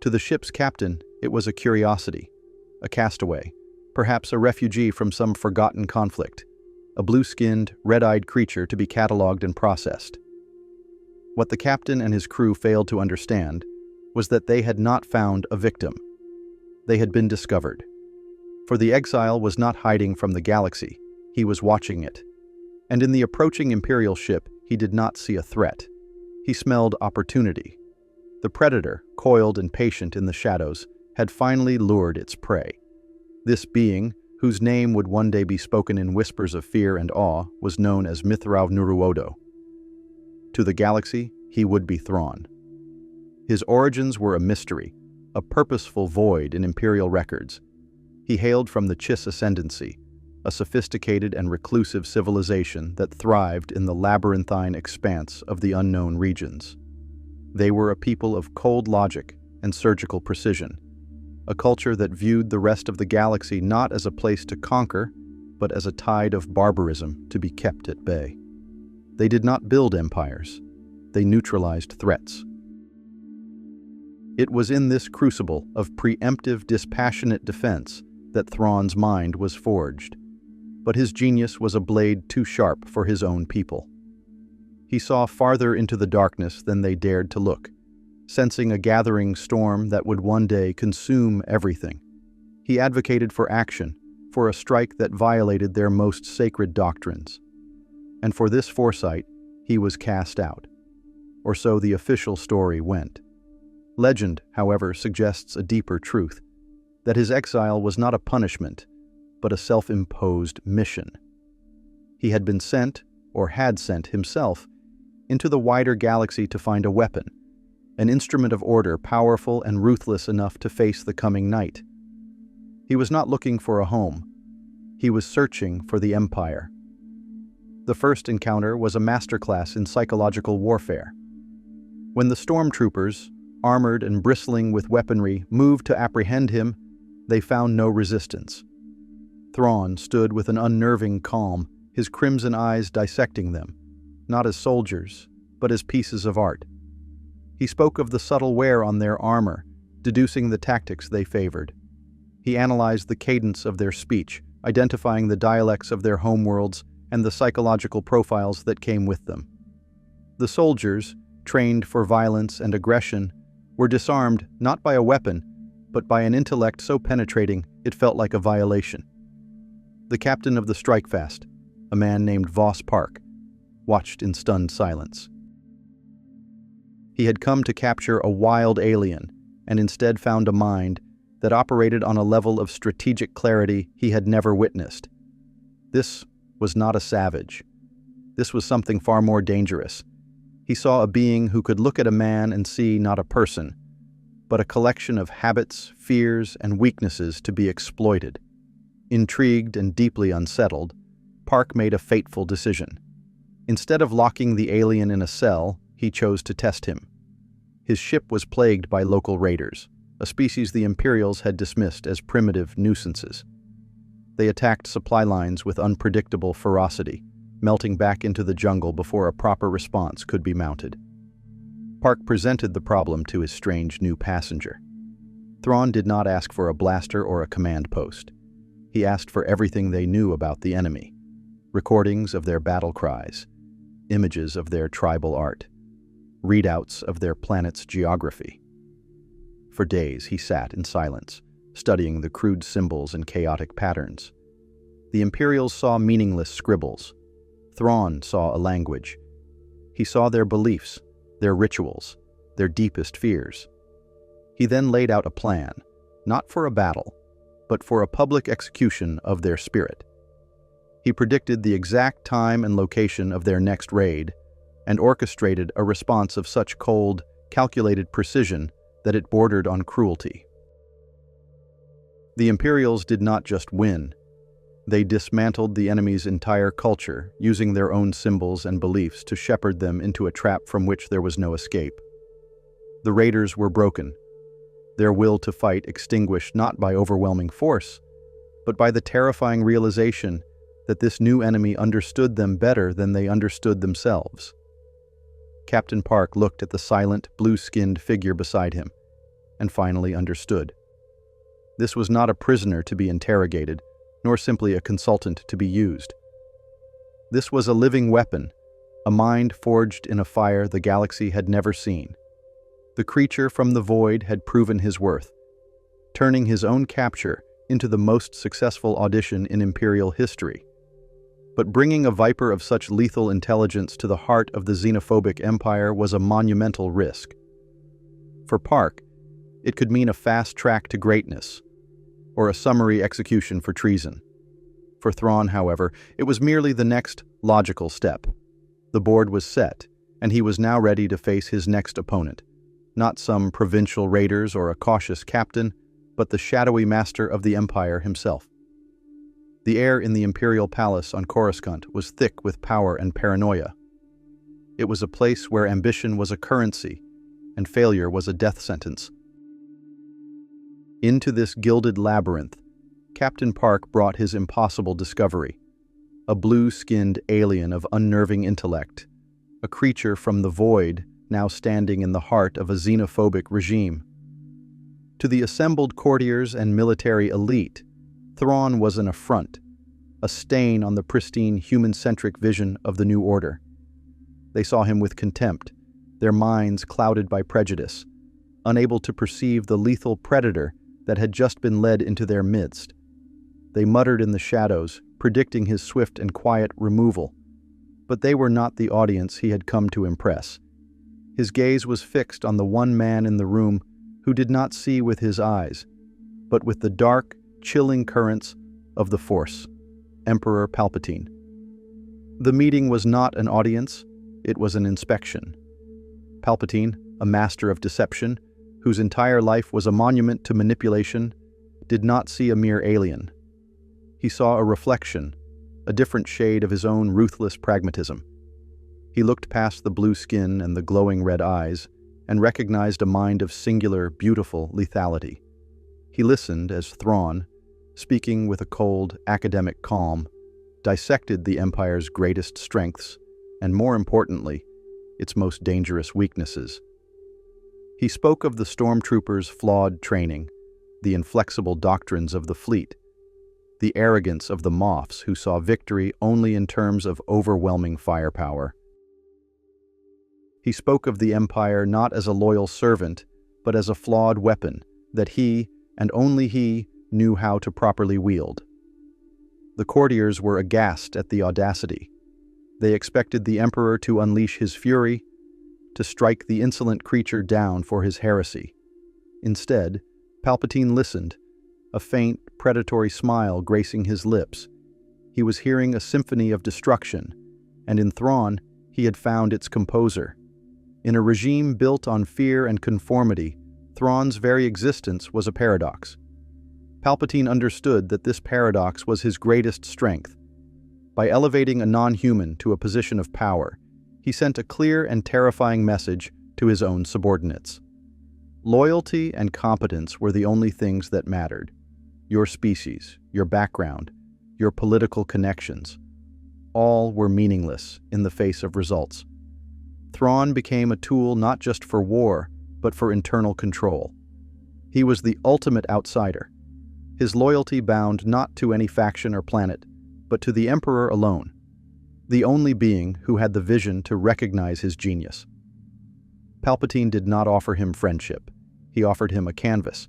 To the ship's captain, it was a curiosity, a castaway, perhaps a refugee from some forgotten conflict, a blue-skinned, red-eyed creature to be catalogued and processed. What the captain and his crew failed to understand was that they had not found a victim. They had been discovered. For the exile was not hiding from the galaxy, he was watching it. And in the approaching Imperial ship, he did not see a threat. He smelled opportunity. The predator, coiled and patient in the shadows, had finally lured its prey. This being, whose name would one day be spoken in whispers of fear and awe, was known as Mithrau Nuruodo. To the galaxy, he would be Thrawn. His origins were a mystery, a purposeful void in Imperial records. He hailed from the Chiss Ascendancy, a sophisticated and reclusive civilization that thrived in the labyrinthine expanse of the unknown regions. They were a people of cold logic and surgical precision, a culture that viewed the rest of the galaxy not as a place to conquer, but as a tide of barbarism to be kept at bay. They did not build empires. They neutralized threats. It was in this crucible of preemptive, dispassionate defense that Thrawn's mind was forged. But his genius was a blade too sharp for his own people. He saw farther into the darkness than they dared to look, sensing a gathering storm that would one day consume everything. He advocated for action, for a strike that violated their most sacred doctrines. And for this foresight, he was cast out. Or so the official story went. Legend, however, suggests a deeper truth, that his exile was not a punishment, but a self-imposed mission. He had been sent, or had sent himself, into the wider galaxy to find a weapon, an instrument of order powerful and ruthless enough to face the coming night. He was not looking for a home. He was searching for the Empire. The first encounter was a masterclass in psychological warfare. When the stormtroopers, armored and bristling with weaponry, moved to apprehend him, they found no resistance. Thrawn stood with an unnerving calm, his crimson eyes dissecting them, not as soldiers, but as pieces of art. He spoke of the subtle wear on their armor, deducing the tactics they favored. He analyzed the cadence of their speech, identifying the dialects of their homeworlds and the psychological profiles that came with them. The soldiers, trained for violence and aggression, were disarmed not by a weapon, but by an intellect so penetrating it felt like a violation. The captain of the strikefast, a man named Voss Park, watched in stunned silence. He had come to capture a wild alien and instead found a mind that operated on a level of strategic clarity he had never witnessed. This was not a savage. This was something far more dangerous. He saw a being who could look at a man and see not a person, but a collection of habits, fears, and weaknesses to be exploited. Intrigued and deeply unsettled, Park made a fateful decision. Instead of locking the alien in a cell, he chose to test him. His ship was plagued by local raiders, a species the Imperials had dismissed as primitive nuisances. They attacked supply lines with unpredictable ferocity, melting back into the jungle before a proper response could be mounted. Park presented the problem to his strange new passenger. Thrawn did not ask for a blaster or a command post. He asked for everything they knew about the enemy: recordings of their battle cries, images of their tribal art, readouts of their planet's geography. For days he sat in silence, studying the crude symbols and chaotic patterns. The Imperials saw meaningless scribbles. Thrawn saw a language. He saw their beliefs, their rituals, their deepest fears. He then laid out a plan, not for a battle, but for a public execution of their spirit. He predicted the exact time and location of their next raid, and orchestrated a response of such cold, calculated precision that it bordered on cruelty. The Imperials did not just win. They dismantled the enemy's entire culture, using their own symbols and beliefs to shepherd them into a trap from which there was no escape. The raiders were broken, their will to fight extinguished not by overwhelming force, but by the terrifying realization that this new enemy understood them better than they understood themselves. Captain Park looked at the silent, blue-skinned figure beside him, and finally understood. This was not a prisoner to be interrogated, nor simply a consultant to be used. This was a living weapon, a mind forged in a fire the galaxy had never seen. The creature from the void had proven his worth, turning his own capture into the most successful audition in Imperial history. But bringing a viper of such lethal intelligence to the heart of the xenophobic empire was a monumental risk. For Park, it could mean a fast track to greatness, or a summary execution for treason. For Thrawn, however, it was merely the next logical step. The board was set, and he was now ready to face his next opponent. Not some provincial raiders or a cautious captain, but the shadowy master of the Empire himself. The air in the Imperial Palace on Coruscant was thick with power and paranoia. It was a place where ambition was a currency, and failure was a death sentence. Into this gilded labyrinth, Captain Park brought his impossible discovery: a blue-skinned alien of unnerving intellect, a creature from the void now standing in the heart of a xenophobic regime. To the assembled courtiers and military elite, Thrawn was an affront, a stain on the pristine human-centric vision of the New Order. They saw him with contempt, their minds clouded by prejudice, unable to perceive the lethal predator that had just been led into their midst. They muttered in the shadows, predicting his swift and quiet removal. But they were not the audience he had come to impress. His gaze was fixed on the one man in the room who did not see with his eyes, but with the dark, chilling currents of the Force, Emperor Palpatine. The meeting was not an audience, it was an inspection. Palpatine, a master of deception, whose entire life was a monument to manipulation, did not see a mere alien. He saw a reflection, a different shade of his own ruthless pragmatism. He looked past the blue skin and the glowing red eyes and recognized a mind of singular, beautiful lethality. He listened as Thrawn, speaking with a cold, academic calm, dissected the Empire's greatest strengths and, more importantly, its most dangerous weaknesses. He spoke of the stormtroopers' flawed training, the inflexible doctrines of the fleet, the arrogance of the Moffs who saw victory only in terms of overwhelming firepower. He spoke of the Empire not as a loyal servant, but as a flawed weapon that he, and only he, knew how to properly wield. The courtiers were aghast at the audacity. They expected the Emperor to unleash his fury, to strike the insolent creature down for his heresy. Instead, Palpatine listened, a faint, predatory smile gracing his lips. He was hearing a symphony of destruction, and in Thrawn, he had found its composer. In a regime built on fear and conformity, Thrawn's very existence was a paradox. Palpatine understood that this paradox was his greatest strength. By elevating a non-human to a position of power, he sent a clear and terrifying message to his own subordinates. Loyalty and competence were the only things that mattered. Your species, your background, your political connections, all were meaningless in the face of results. Thrawn became a tool not just for war, but for internal control. He was the ultimate outsider. His loyalty bound not to any faction or planet, but to the Emperor alone, the only being who had the vision to recognize his genius. Palpatine did not offer him friendship. He offered him a canvas,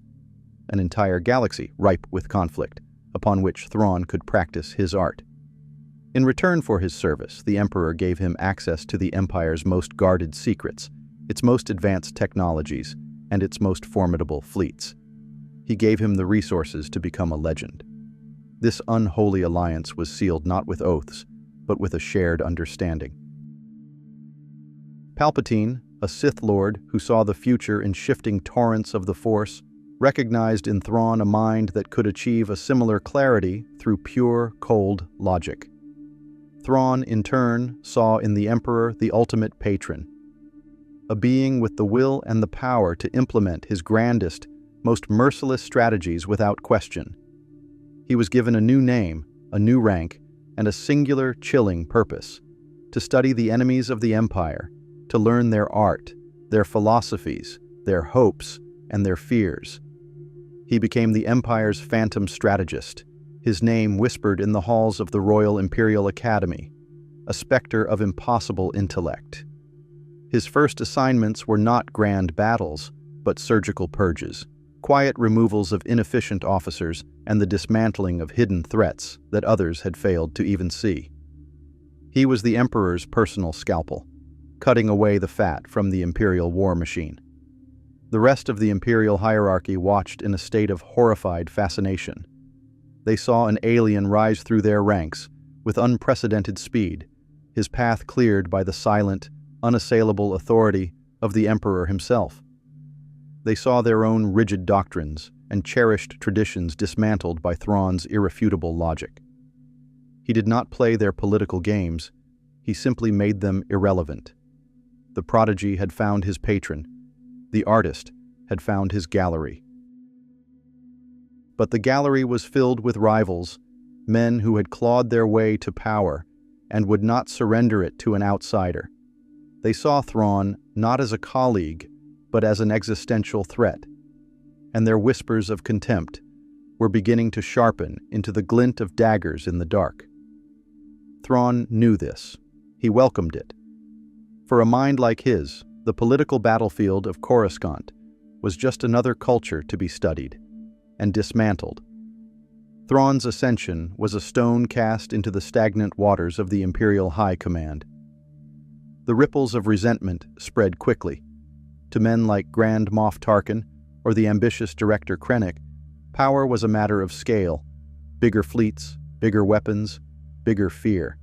an entire galaxy ripe with conflict, upon which Thrawn could practice his art. In return for his service, the Emperor gave him access to the Empire's most guarded secrets, its most advanced technologies, and its most formidable fleets. He gave him the resources to become a legend. This unholy alliance was sealed not with oaths, but with a shared understanding. Palpatine, a Sith Lord who saw the future in shifting torrents of the Force, recognized in Thrawn a mind that could achieve a similar clarity through pure, cold logic. Thrawn, in turn, saw in the Emperor the ultimate patron, a being with the will and the power to implement his grandest, most merciless strategies without question. He was given a new name, a new rank, and a singular, chilling purpose: to study the enemies of the Empire, to learn their art, their philosophies, their hopes, and their fears. He became the Empire's phantom strategist, his name whispered in the halls of the Royal Imperial Academy, a specter of impossible intellect. His first assignments were not grand battles, but surgical purges, quiet removals of inefficient officers, and the dismantling of hidden threats that others had failed to even see. He was the Emperor's personal scalpel, cutting away the fat from the Imperial war machine. The rest of the Imperial hierarchy watched in a state of horrified fascination. They saw an alien rise through their ranks with unprecedented speed, his path cleared by the silent, unassailable authority of the Emperor himself. They saw their own rigid doctrines and cherished traditions dismantled by Thrawn's irrefutable logic. He did not play their political games, he simply made them irrelevant. The prodigy had found his patron, the artist had found his gallery. But the gallery was filled with rivals, men who had clawed their way to power and would not surrender it to an outsider. They saw Thrawn not as a colleague, but as an existential threat, and their whispers of contempt were beginning to sharpen into the glint of daggers in the dark. Thrawn knew this. He welcomed it. For a mind like his, the political battlefield of Coruscant was just another culture to be studied and dismantled. Thrawn's ascension was a stone cast into the stagnant waters of the Imperial High Command. The ripples of resentment spread quickly. To men like Grand Moff Tarkin or the ambitious director Krennic, power was a matter of scale. Bigger fleets, bigger weapons, bigger fear.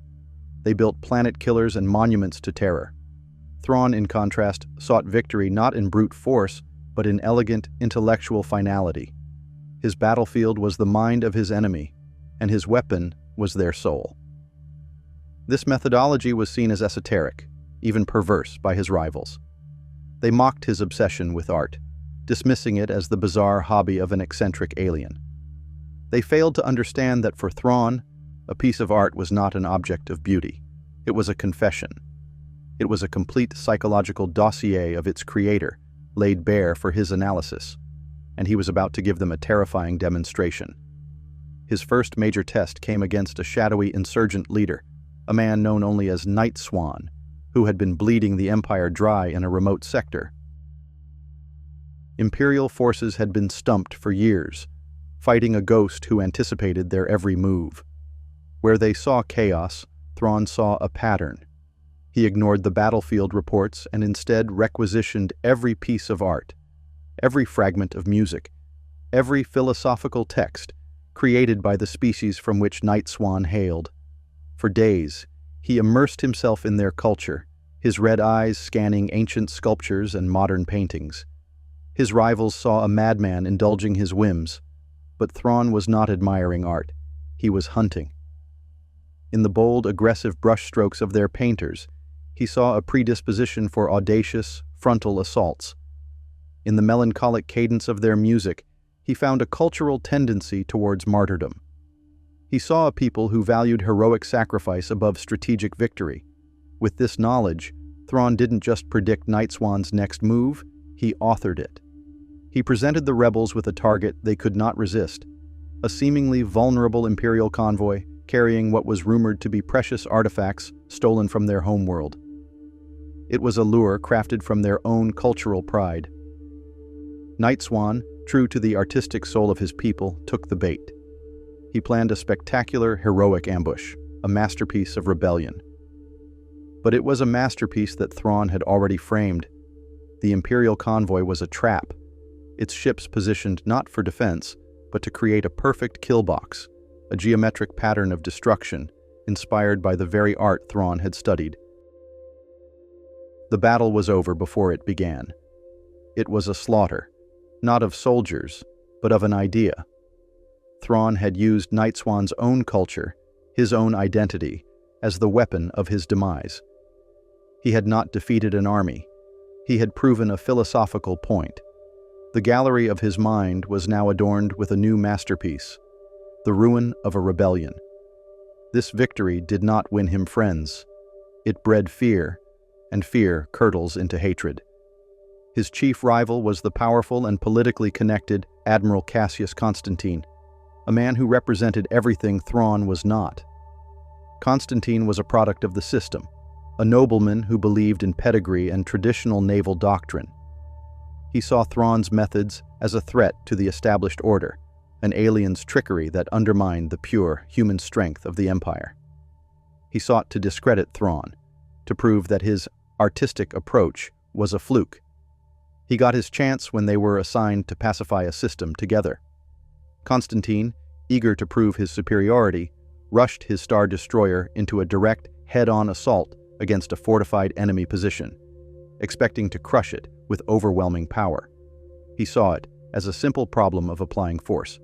They built planet killers and monuments to terror. Thrawn, in contrast, sought victory not in brute force, but in elegant, intellectual finality. His battlefield was the mind of his enemy, and his weapon was their soul. This methodology was seen as esoteric, even perverse, by his rivals. They mocked his obsession with art, dismissing it as the bizarre hobby of an eccentric alien. They failed to understand that for Thrawn, a piece of art was not an object of beauty. It was a confession. It was a complete psychological dossier of its creator, laid bare for his analysis, and he was about to give them a terrifying demonstration. His first major test came against a shadowy insurgent leader, a man known only as Night Swan, who had been bleeding the Empire dry in a remote sector. Imperial forces had been stumped for years, fighting a ghost who anticipated their every move. Where they saw chaos, Thrawn saw a pattern. He ignored the battlefield reports and instead requisitioned every piece of art, every fragment of music, every philosophical text created by the species from which Night Swan hailed. For days, he immersed himself in their culture, his red eyes scanning ancient sculptures and modern paintings. His rivals saw a madman indulging his whims, but Thrawn was not admiring art. He was hunting. In the bold, aggressive brushstrokes of their painters, he saw a predisposition for audacious, frontal assaults. In the melancholic cadence of their music, he found a cultural tendency towards martyrdom. He saw a people who valued heroic sacrifice above strategic victory. With this knowledge, Thrawn didn't just predict Night Swan's next move, he authored it. He presented the rebels with a target they could not resist, a seemingly vulnerable Imperial convoy carrying what was rumored to be precious artifacts stolen from their homeworld. It was a lure crafted from their own cultural pride. Night Swan, true to the artistic soul of his people, took the bait. He planned a spectacular, heroic ambush, a masterpiece of rebellion. But it was a masterpiece that Thrawn had already framed. The Imperial convoy was a trap, its ships positioned not for defense, but to create a perfect kill box, a geometric pattern of destruction inspired by the very art Thrawn had studied. The battle was over before it began. It was a slaughter, not of soldiers, but of an idea. Thrawn had used Night Swan's own culture, his own identity, as the weapon of his demise. He had not defeated an army. He had proven a philosophical point. The gallery of his mind was now adorned with a new masterpiece, the ruin of a rebellion. This victory did not win him friends. It bred fear, and fear curdles into hatred. His chief rival was the powerful and politically connected Admiral Cassius Constantine, a man who represented everything Thrawn was not. Constantine was a product of the system, a nobleman who believed in pedigree and traditional naval doctrine. He saw Thrawn's methods as a threat to the established order, an alien's trickery that undermined the pure human strength of the Empire. He sought to discredit Thrawn, to prove that his artistic approach was a fluke. He got his chance when they were assigned to pacify a system together. Constantine, eager to prove his superiority, rushed his Star Destroyer into a direct, head-on assault against a fortified enemy position, expecting to crush it with overwhelming power. He saw it as a simple problem of applying force.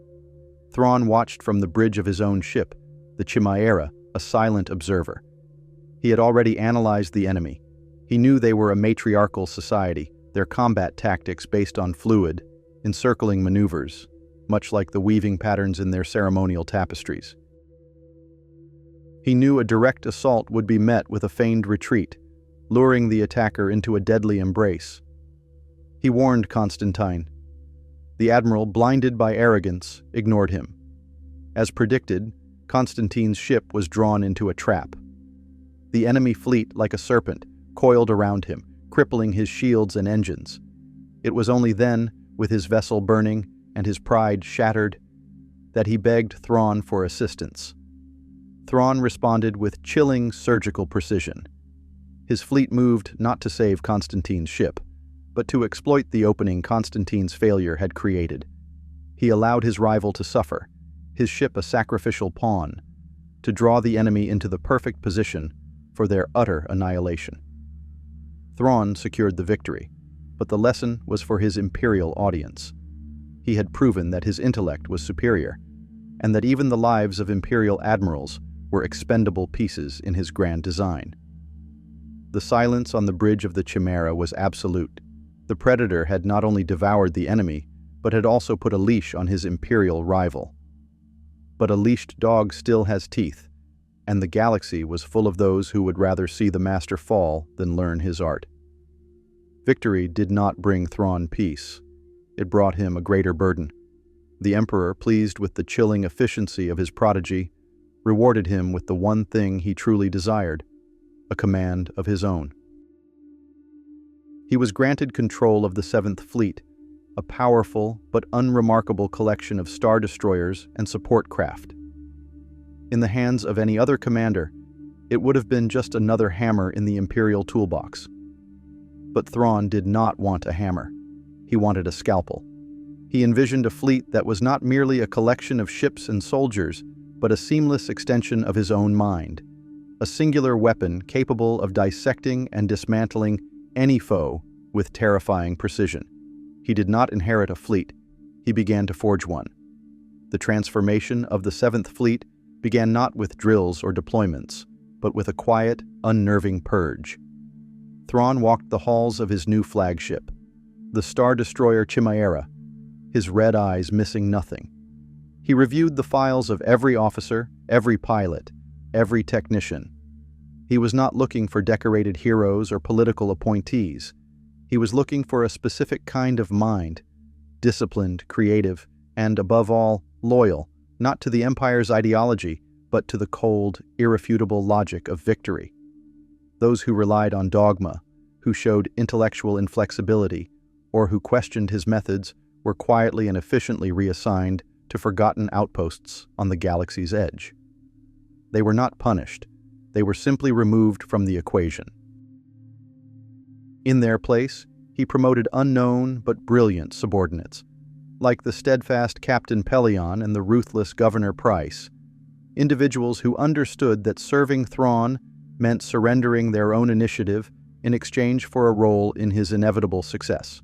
Thrawn watched from the bridge of his own ship, the Chimera, a silent observer. He had already analyzed the enemy. He knew they were a matriarchal society, their combat tactics based on fluid, encircling maneuvers, much like the weaving patterns in their ceremonial tapestries. He knew a direct assault would be met with a feigned retreat, luring the attacker into a deadly embrace. He warned Constantine. The admiral, blinded by arrogance, ignored him. As predicted, Constantine's ship was drawn into a trap. The enemy fleet, like a serpent, coiled around him, crippling his shields and engines. It was only then, with his vessel burning and his pride shattered, that he begged Thrawn for assistance. Thrawn responded with chilling surgical precision. His fleet moved not to save Constantine's ship, but to exploit the opening Constantine's failure had created. He allowed his rival to suffer, his ship a sacrificial pawn, to draw the enemy into the perfect position for their utter annihilation. Thrawn secured the victory, but the lesson was for his Imperial audience. He had proven that his intellect was superior, and that even the lives of Imperial admirals were expendable pieces in his grand design. The silence on the bridge of the Chimera was absolute. The Predator had not only devoured the enemy, but had also put a leash on his Imperial rival. But a leashed dog still has teeth, and the galaxy was full of those who would rather see the master fall than learn his art. Victory did not bring Thrawn peace. It brought him a greater burden. The Emperor, pleased with the chilling efficiency of his prodigy, rewarded him with the one thing he truly desired, a command of his own. He was granted control of the Seventh Fleet, a powerful but unremarkable collection of star destroyers and support craft. In the hands of any other commander, it would have been just another hammer in the Imperial toolbox. But Thrawn did not want a hammer. He wanted a scalpel. He envisioned a fleet that was not merely a collection of ships and soldiers, but a seamless extension of his own mind, a singular weapon capable of dissecting and dismantling any foe with terrifying precision. He did not inherit a fleet. He began to forge one. The transformation of the Seventh Fleet began not with drills or deployments, but with a quiet, unnerving purge. Thrawn walked the halls of his new flagship, the Star Destroyer Chimera, his red eyes missing nothing. He reviewed the files of every officer, every pilot, every technician. He was not looking for decorated heroes or political appointees. He was looking for a specific kind of mind, disciplined, creative, and, above all, loyal, not to the Empire's ideology, but to the cold, irrefutable logic of victory. Those who relied on dogma, who showed intellectual inflexibility, or who questioned his methods, were quietly and efficiently reassigned to forgotten outposts on the galaxy's edge. They were not punished. They were simply removed from the equation. In their place, he promoted unknown but brilliant subordinates, like the steadfast Captain Pelion and the ruthless Governor Price, individuals who understood that serving Thrawn meant surrendering their own initiative in exchange for a role in his inevitable success.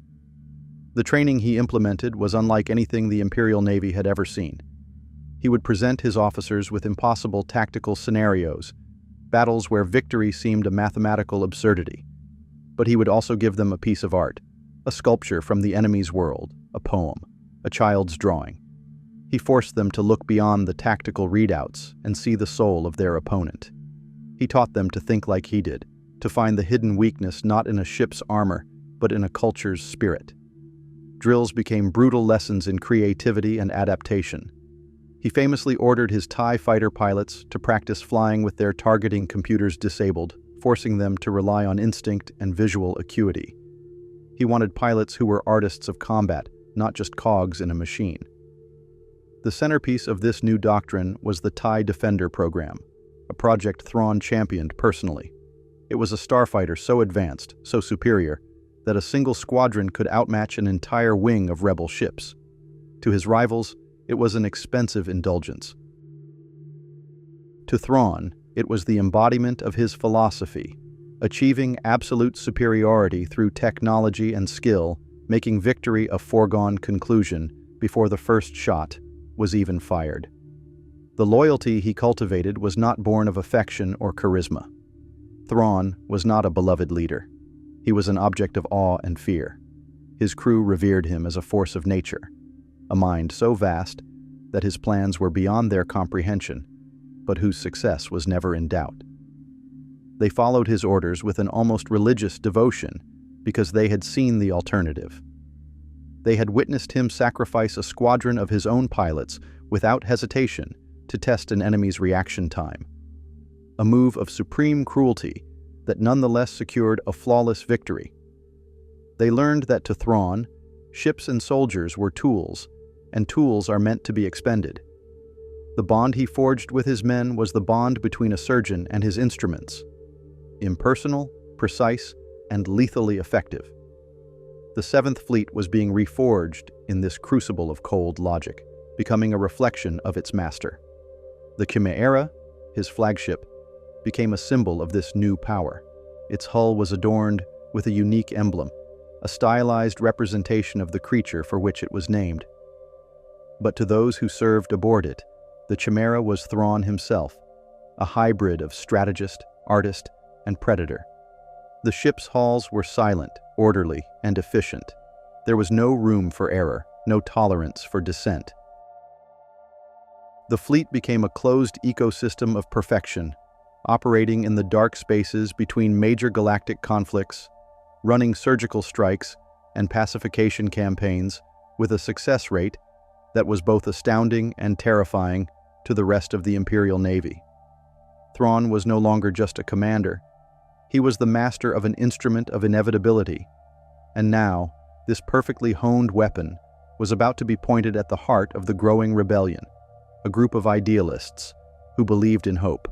The training he implemented was unlike anything the Imperial Navy had ever seen. He would present his officers with impossible tactical scenarios, battles where victory seemed a mathematical absurdity. But he would also give them a piece of art, a sculpture from the enemy's world, a poem, a child's drawing. He forced them to look beyond the tactical readouts and see the soul of their opponent. He taught them to think like he did, to find the hidden weakness not in a ship's armor, but in a culture's spirit. Drills became brutal lessons in creativity and adaptation. He famously ordered his TIE fighter pilots to practice flying with their targeting computers disabled, forcing them to rely on instinct and visual acuity. He wanted pilots who were artists of combat, not just cogs in a machine. The centerpiece of this new doctrine was the TIE Defender program, a project Thrawn championed personally. It was a starfighter so advanced, so superior, that a single squadron could outmatch an entire wing of rebel ships. To his rivals, it was an expensive indulgence. To Thrawn, it was the embodiment of his philosophy, achieving absolute superiority through technology and skill, making victory a foregone conclusion before the first shot was even fired. The loyalty he cultivated was not born of affection or charisma. Thrawn was not a beloved leader. He was an object of awe and fear. His crew revered him as a force of nature, a mind so vast that his plans were beyond their comprehension, but whose success was never in doubt. They followed his orders with an almost religious devotion because they had seen the alternative. They had witnessed him sacrifice a squadron of his own pilots without hesitation to test an enemy's reaction time, a move of supreme cruelty that nonetheless secured a flawless victory. They learned that to Thrawn, ships and soldiers were tools, and tools are meant to be expended. The bond he forged with his men was the bond between a surgeon and his instruments, impersonal, precise, and lethally effective. The Seventh Fleet was being reforged in this crucible of cold logic, becoming a reflection of its master. The Chimera, his flagship, became a symbol of this new power. Its hull was adorned with a unique emblem, a stylized representation of the creature for which it was named. But to those who served aboard it, the Chimera was Thrawn himself, a hybrid of strategist, artist, and predator. The ship's halls were silent, orderly, and efficient. There was no room for error, no tolerance for dissent. The fleet became a closed ecosystem of perfection, operating in the dark spaces between major galactic conflicts, running surgical strikes and pacification campaigns with a success rate that was both astounding and terrifying to the rest of the Imperial Navy. Thrawn was no longer just a commander. He was the master of an instrument of inevitability, And now, this perfectly honed weapon was about to be pointed at the heart of the growing rebellion, a group of idealists who believed in hope.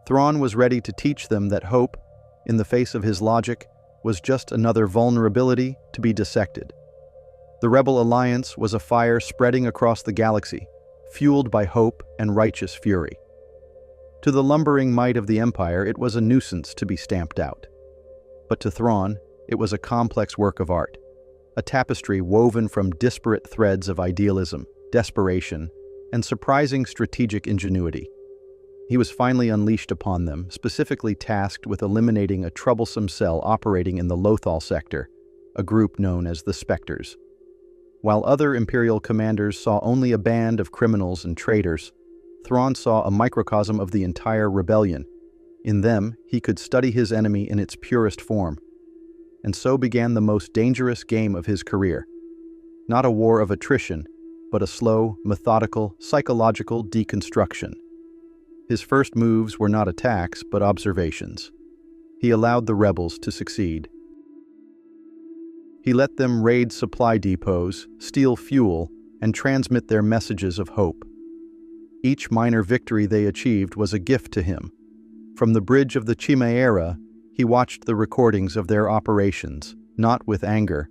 Thrawn was ready to teach them that hope, in the face of his logic, was just another vulnerability to be dissected. The Rebel Alliance was a fire spreading across the galaxy, fueled by hope and righteous fury. To the lumbering might of the Empire, it was a nuisance to be stamped out. But to Thrawn, it was a complex work of art, a tapestry woven from disparate threads of idealism, desperation, and surprising strategic ingenuity. He was finally unleashed upon them, specifically tasked with eliminating a troublesome cell operating in the Lothal sector, a group known as the Spectres. While other Imperial commanders saw only a band of criminals and traitors, Thrawn saw a microcosm of the entire rebellion. In them, he could study his enemy in its purest form. And so began the most dangerous game of his career. Not a war of attrition, but a slow, methodical, psychological deconstruction. His first moves were not attacks, but observations. He allowed the rebels to succeed. He let them raid supply depots, steal fuel, and transmit their messages of hope. Each minor victory they achieved was a gift to him. From the bridge of the Chimaera, he watched the recordings of their operations, not with anger,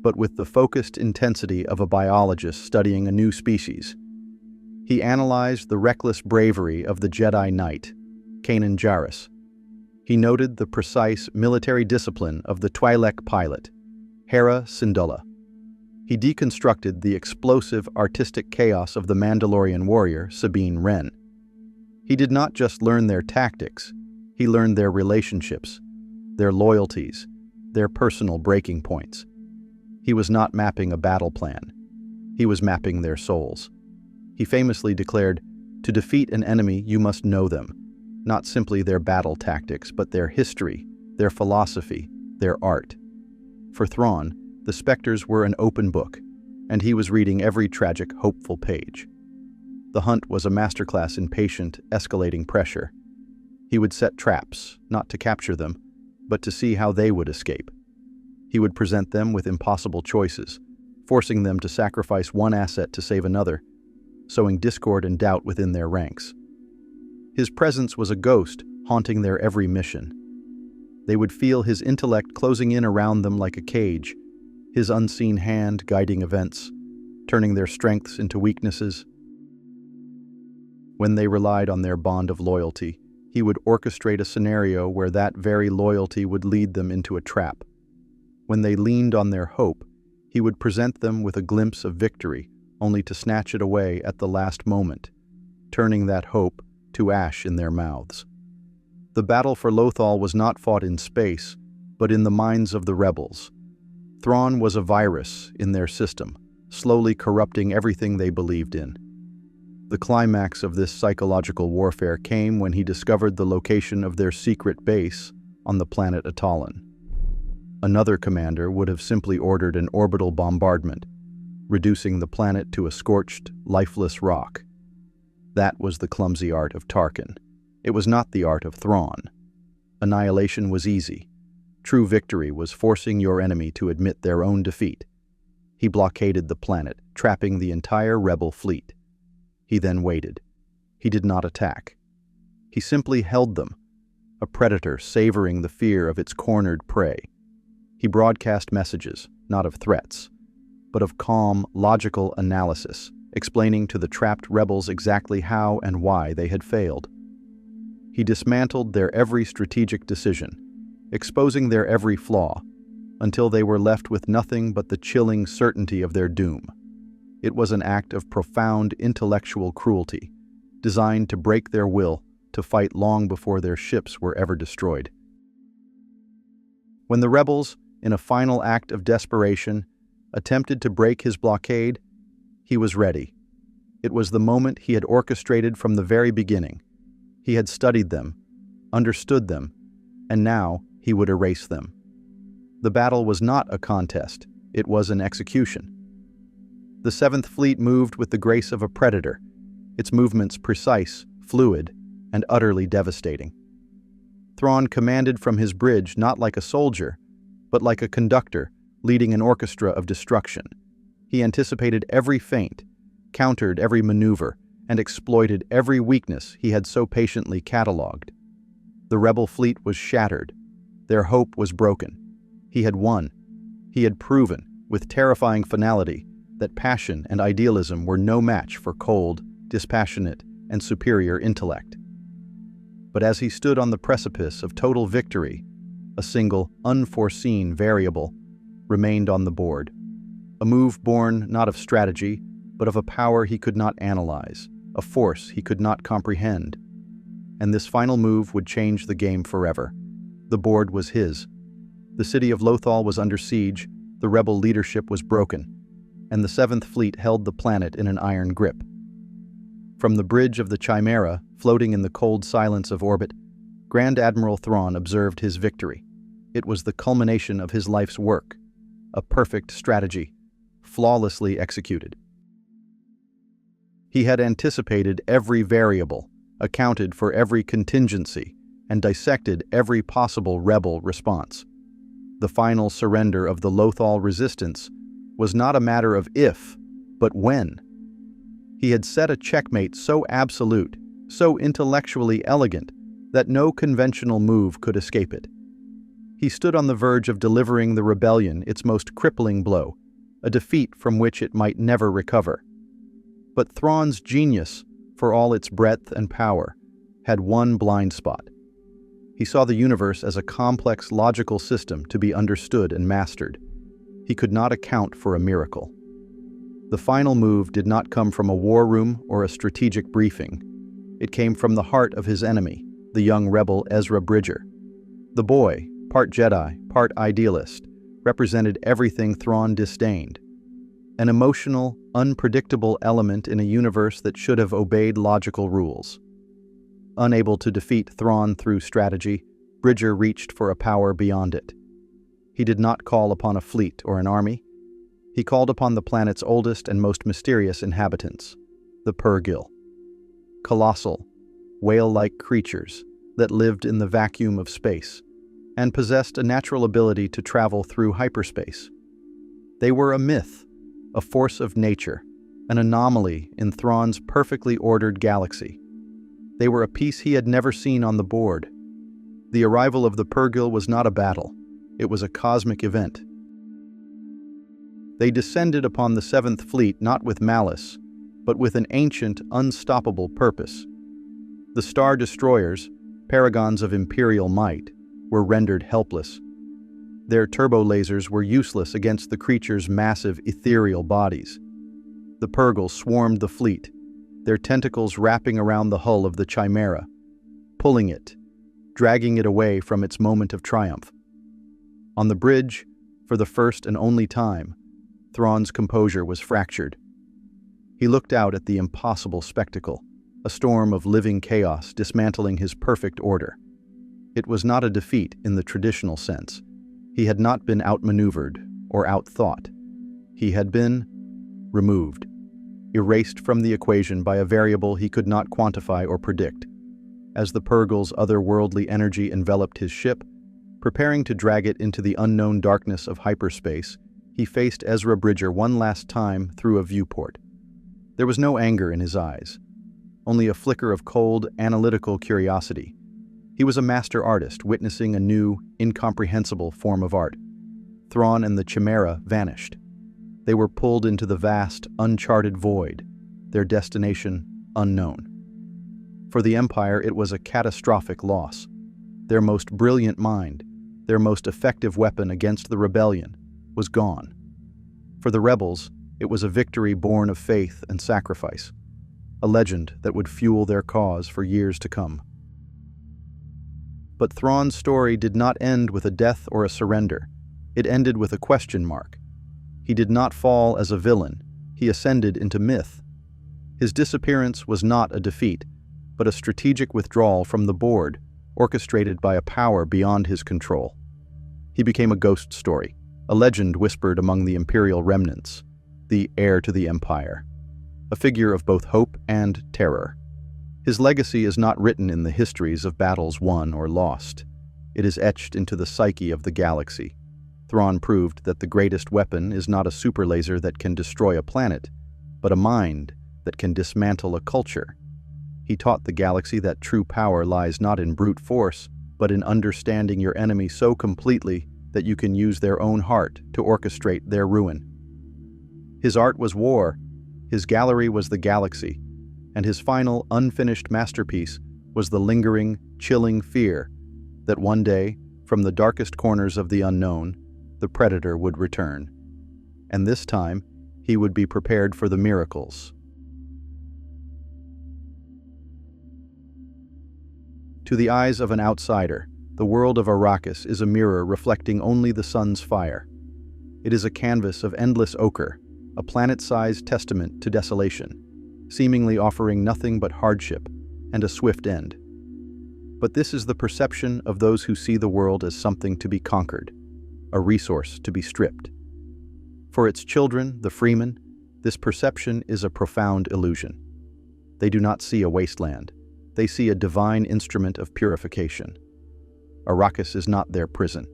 but with the focused intensity of a biologist studying a new species. He analyzed the reckless bravery of the Jedi Knight, Kanan Jarrus. He noted the precise military discipline of the Twi'lek pilot, Hera Syndulla. He deconstructed the explosive artistic chaos of the Mandalorian warrior, Sabine Wren. He did not just learn their tactics, he learned their relationships, their loyalties, their personal breaking points. He was not mapping a battle plan. He was mapping their souls. He famously declared, "To defeat an enemy, you must know them, not simply their battle tactics, but their history, their philosophy, their art." For Thrawn, the Spectres were an open book, and he was reading every tragic, hopeful page. The hunt was a masterclass in patient, escalating pressure. He would set traps, not to capture them, but to see how they would escape. He would present them with impossible choices, forcing them to sacrifice one asset to save another, sowing discord and doubt within their ranks. His presence was a ghost haunting their every mission. They would feel his intellect closing in around them like a cage, his unseen hand guiding events, turning their strengths into weaknesses. When they relied on their bond of loyalty, he would orchestrate a scenario where that very loyalty would lead them into a trap. When they leaned on their hope, he would present them with a glimpse of victory, only to snatch it away at the last moment, turning that hope to ash in their mouths. The battle for Lothal was not fought in space, but in the minds of the rebels. Thrawn was a virus in their system, slowly corrupting everything they believed in. The climax of this psychological warfare came when he discovered the location of their secret base on the planet Atalan. Another commander would have simply ordered an orbital bombardment, reducing the planet to a scorched, lifeless rock. That was the clumsy art of Tarkin. It was not the art of Thrawn. Annihilation was easy. True victory was forcing your enemy to admit their own defeat. He blockaded the planet, trapping the entire rebel fleet. He then waited. He did not attack. He simply held them, a predator savoring the fear of its cornered prey. He broadcast messages, not of threats, but of calm, logical analysis, explaining to the trapped rebels exactly how and why they had failed. He dismantled their every strategic decision, exposing their every flaw, until they were left with nothing but the chilling certainty of their doom. It was an act of profound intellectual cruelty, designed to break their will to fight long before their ships were ever destroyed. When the rebels, in a final act of desperation, attempted to break his blockade, he was ready. It was the moment he had orchestrated from the very beginning. He had studied them, understood them, and now he would erase them. The battle was not a contest, it was an execution. The Seventh Fleet moved with the grace of a predator, its movements precise, fluid, and utterly devastating. Thrawn commanded from his bridge not like a soldier, but like a conductor, leading an orchestra of destruction. He anticipated every feint, countered every maneuver, and exploited every weakness he had so patiently catalogued. The rebel fleet was shattered. Their hope was broken. He had won. He had proven, with terrifying finality, that passion and idealism were no match for cold, dispassionate, and superior intellect. But as he stood on the precipice of total victory, a single, unforeseen variable remained on the board. A move born not of strategy, but of a power he could not analyze, a force he could not comprehend. And this final move would change the game forever. The board was his. The city of Lothal was under siege, the rebel leadership was broken, and the Seventh Fleet held the planet in an iron grip. From the bridge of the Chimera, floating in the cold silence of orbit, Grand Admiral Thrawn observed his victory. It was the culmination of his life's work, a perfect strategy, flawlessly executed. He had anticipated every variable, accounted for every contingency, and dissected every possible rebel response. The final surrender of the Lothal resistance was not a matter of if, but when. He had set a checkmate so absolute, so intellectually elegant, that no conventional move could escape it. He stood on the verge of delivering the rebellion its most crippling blow, a defeat from which it might never recover. But Thrawn's genius, for all its breadth and power, had one blind spot. He saw the universe as a complex logical system to be understood and mastered. He could not account for a miracle. The final move did not come from a war room or a strategic briefing. It came from the heart of his enemy, the young rebel Ezra Bridger. The boy, part Jedi, part idealist, represented everything Thrawn disdained. An emotional, unpredictable element in a universe that should have obeyed logical rules. Unable to defeat Thrawn through strategy, Bridger reached for a power beyond it. He did not call upon a fleet or an army. He called upon the planet's oldest and most mysterious inhabitants, the Purrgil. Colossal, whale-like creatures that lived in the vacuum of space and possessed a natural ability to travel through hyperspace. They were a myth, a force of nature, an anomaly in Thrawn's perfectly ordered galaxy. They were a piece he had never seen on the board. The arrival of the Purrgil was not a battle. It was a cosmic event. They descended upon the Seventh Fleet not with malice, but with an ancient, unstoppable purpose. The Star Destroyers, paragons of imperial might, were rendered helpless. Their turbo lasers were useless against the creatures' massive ethereal bodies. The Purrgil swarmed the fleet, their tentacles wrapping around the hull of the Chimera, pulling it, dragging it away from its moment of triumph. On the bridge, for the first and only time, Thrawn's composure was fractured. He looked out at the impossible spectacle, a storm of living chaos dismantling his perfect order. It was not a defeat in the traditional sense. He had not been outmaneuvered or outthought. He had been removed, erased from the equation by a variable he could not quantify or predict. As the Purrgil's otherworldly energy enveloped his ship, preparing to drag it into the unknown darkness of hyperspace, he faced Ezra Bridger one last time through a viewport. There was no anger in his eyes, only a flicker of cold, analytical curiosity. He was a master artist witnessing a new, incomprehensible form of art. Thrawn and the Chimera vanished. They were pulled into the vast, uncharted void, their destination unknown. For the Empire, it was a catastrophic loss. Their most brilliant mind, their most effective weapon against the rebellion, was gone. For the rebels, it was a victory born of faith and sacrifice, a legend that would fuel their cause for years to come. But Thrawn's story did not end with a death or a surrender. It ended with a question mark. He did not fall as a villain. He ascended into myth. His disappearance was not a defeat, but a strategic withdrawal from the board, orchestrated by a power beyond his control. He became a ghost story, a legend whispered among the imperial remnants, the heir to the Empire, a figure of both hope and terror. His legacy is not written in the histories of battles won or lost. It is etched into the psyche of the galaxy. Thrawn proved that the greatest weapon is not a super laser that can destroy a planet, but a mind that can dismantle a culture. He taught the galaxy that true power lies not in brute force, but in understanding your enemy so completely that you can use their own heart to orchestrate their ruin. His art was war, his gallery was the galaxy, and his final, unfinished masterpiece was the lingering, chilling fear that one day, from the darkest corners of the unknown, the Predator would return. And this time, he would be prepared for the miracles. To the eyes of an outsider, the world of Arrakis is a mirror reflecting only the sun's fire. It is a canvas of endless ochre, a planet-sized testament to desolation, seemingly offering nothing but hardship and a swift end. But this is the perception of those who see the world as something to be conquered, a resource to be stripped. For its children, the Fremen, this perception is a profound illusion. They do not see a wasteland. They see a divine instrument of purification. Arrakis is not their prison.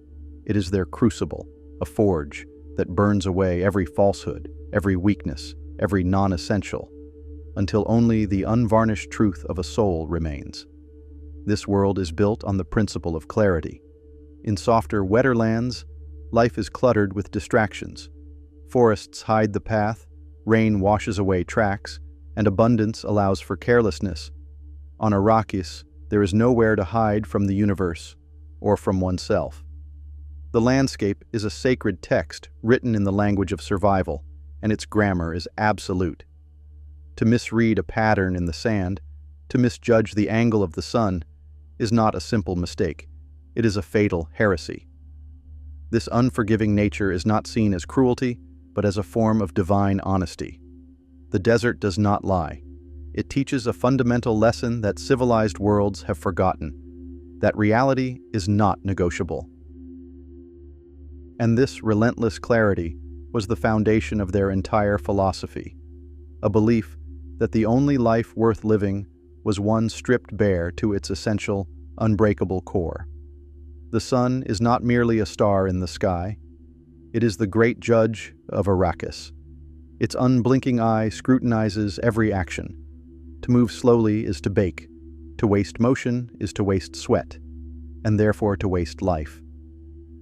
It is their crucible, a forge that burns away every falsehood, every weakness, every non-essential, until only the unvarnished truth of a soul remains. This world is built on the principle of clarity. In softer, wetter lands, life is cluttered with distractions. Forests hide the path, rain washes away tracks, and abundance allows for carelessness. On Arrakis, there is nowhere to hide from the universe or from oneself. The landscape is a sacred text written in the language of survival, and its grammar is absolute. To misread a pattern in the sand, to misjudge the angle of the sun, is not a simple mistake. It is a fatal heresy. This unforgiving nature is not seen as cruelty, but as a form of divine honesty. The desert does not lie. It teaches a fundamental lesson that civilized worlds have forgotten, that reality is not negotiable. And this relentless clarity was the foundation of their entire philosophy, a belief that the only life worth living was one stripped bare to its essential, unbreakable core. The sun is not merely a star in the sky. It is the great judge of Arrakis. Its unblinking eye scrutinizes every action. To move slowly is to bake. To waste motion is to waste sweat, and therefore to waste life.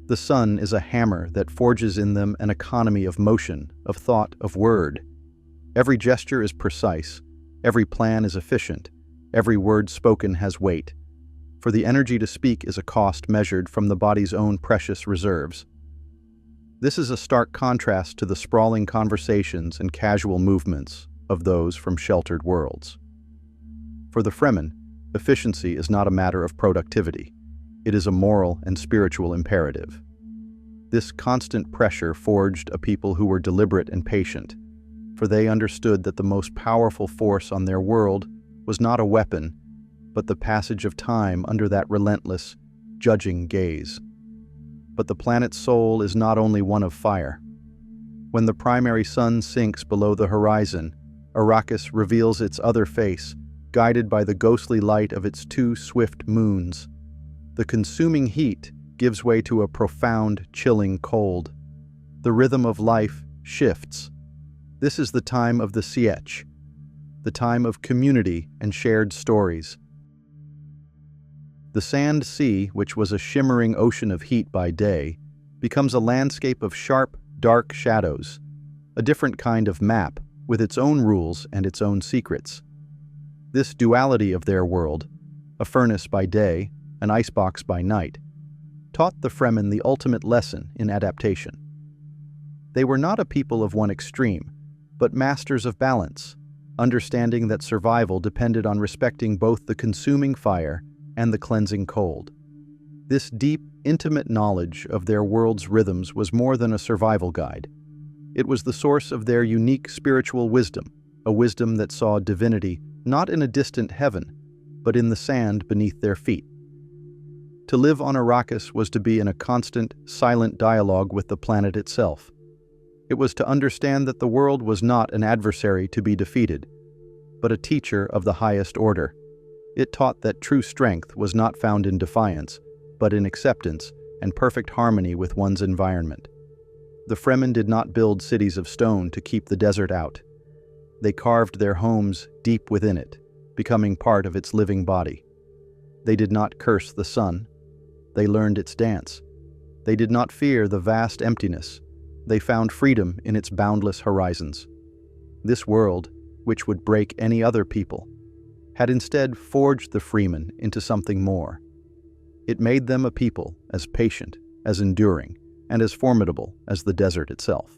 The sun is a hammer that forges in them an economy of motion, of thought, of word. Every gesture is precise. Every plan is efficient. Every word spoken has weight. For the energy to speak is a cost measured from the body's own precious reserves. This is a stark contrast to the sprawling conversations and casual movements of those from sheltered worlds. For the Fremen, efficiency is not a matter of productivity. It is a moral and spiritual imperative. This constant pressure forged a people who were deliberate and patient, for they understood that the most powerful force on their world was not a weapon, but the passage of time under that relentless, judging gaze. But the planet's soul is not only one of fire. When the primary sun sinks below the horizon, Arrakis reveals its other face, guided by the ghostly light of its two swift moons. The consuming heat gives way to a profound, chilling cold. The rhythm of life shifts. This is the time of the Sietch, the time of community and shared stories. The sand sea, which was a shimmering ocean of heat by day, becomes a landscape of sharp, dark shadows, a different kind of map with its own rules and its own secrets. This duality of their world, a furnace by day, an icebox by night, taught the Fremen the ultimate lesson in adaptation. They were not a people of one extreme, but masters of balance, understanding that survival depended on respecting both the consuming fire and the cleansing cold. This deep, intimate knowledge of their world's rhythms was more than a survival guide. It was the source of their unique spiritual wisdom, a wisdom that saw divinity not in a distant heaven, but in the sand beneath their feet. To live on Arrakis was to be in a constant, silent dialogue with the planet itself. It was to understand that the world was not an adversary to be defeated, but a teacher of the highest order. It taught that true strength was not found in defiance, but in acceptance and perfect harmony with one's environment. The Fremen did not build cities of stone to keep the desert out. They carved their homes deep within it, becoming part of its living body. They did not curse the sun. They learned its dance. They did not fear the vast emptiness. They found freedom in its boundless horizons. This world, which would break any other people, had instead forged the Fremen into something more. It made them a people as patient, as enduring, and as formidable as the desert itself.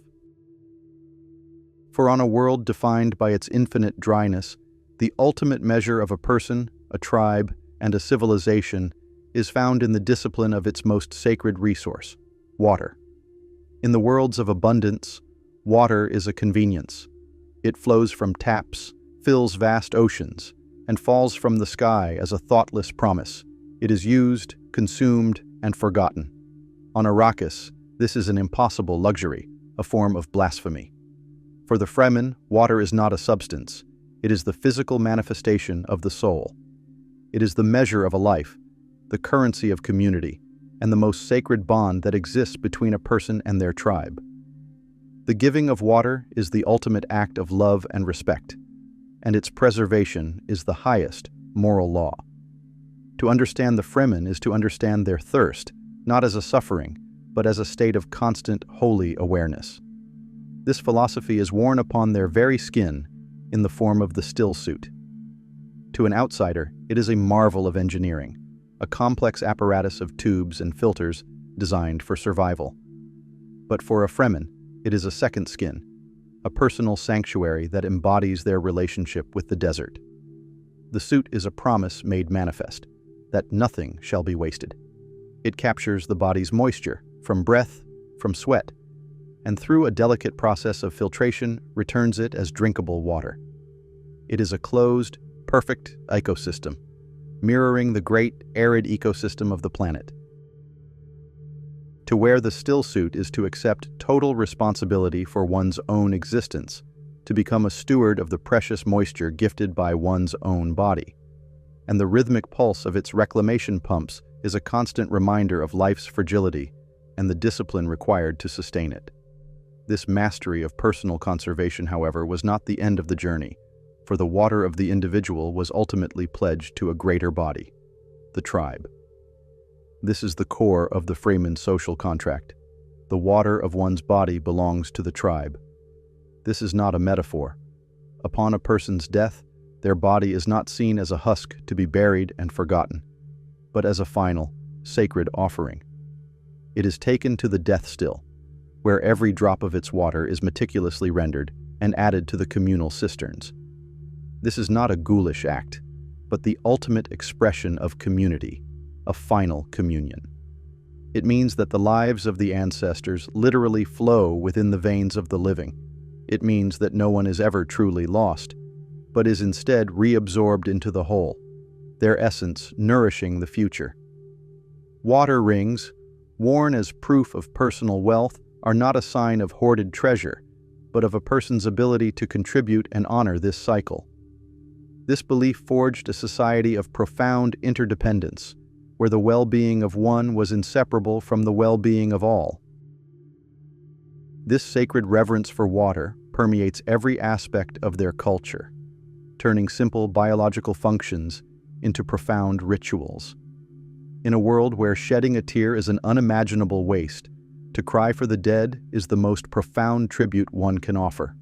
For on a world defined by its infinite dryness, the ultimate measure of a person, a tribe, and a civilization is found in the discipline of its most sacred resource, water. In the worlds of abundance, water is a convenience. It flows from taps, fills vast oceans, and falls from the sky as a thoughtless promise. It is used, consumed, and forgotten. On Arrakis, this is an impossible luxury, a form of blasphemy. For the Fremen, water is not a substance. It is the physical manifestation of the soul. It is the measure of a life, the currency of community, and the most sacred bond that exists between a person and their tribe. The giving of water is the ultimate act of love and respect, and its preservation is the highest moral law. To understand the Fremen is to understand their thirst, not as a suffering, but as a state of constant, holy awareness. This philosophy is worn upon their very skin in the form of the still suit. To an outsider, it is a marvel of engineering, a complex apparatus of tubes and filters designed for survival. But for a Fremen, it is a second skin, a personal sanctuary that embodies their relationship with the desert. The suit is a promise made manifest, that nothing shall be wasted. It captures the body's moisture, from breath, from sweat, and through a delicate process of filtration returns it as drinkable water. It is a closed, perfect ecosystem, mirroring the great arid ecosystem of the planet. To wear the still suit is to accept total responsibility for one's own existence, to become a steward of the precious moisture gifted by one's own body. And the rhythmic pulse of its reclamation pumps is a constant reminder of life's fragility and the discipline required to sustain it. This mastery of personal conservation, however, was not the end of the journey, for the water of the individual was ultimately pledged to a greater body, the tribe. This is the core of the Fremen social contract. The water of one's body belongs to the tribe. This is not a metaphor. Upon a person's death, their body is not seen as a husk to be buried and forgotten, but as a final, sacred offering. It is taken to the death still, where every drop of its water is meticulously rendered and added to the communal cisterns. This is not a ghoulish act, but the ultimate expression of community, a final communion. It means that the lives of the ancestors literally flow within the veins of the living. It means that no one is ever truly lost, but is instead reabsorbed into the whole, their essence nourishing the future. Water rings, worn as proof of personal wealth, are not a sign of hoarded treasure, but of a person's ability to contribute and honor this cycle. This belief forged a society of profound interdependence, where the well-being of one was inseparable from the well-being of all. This sacred reverence for water permeates every aspect of their culture, turning simple biological functions into profound rituals. In a world where shedding a tear is an unimaginable waste, to cry for the dead is the most profound tribute one can offer,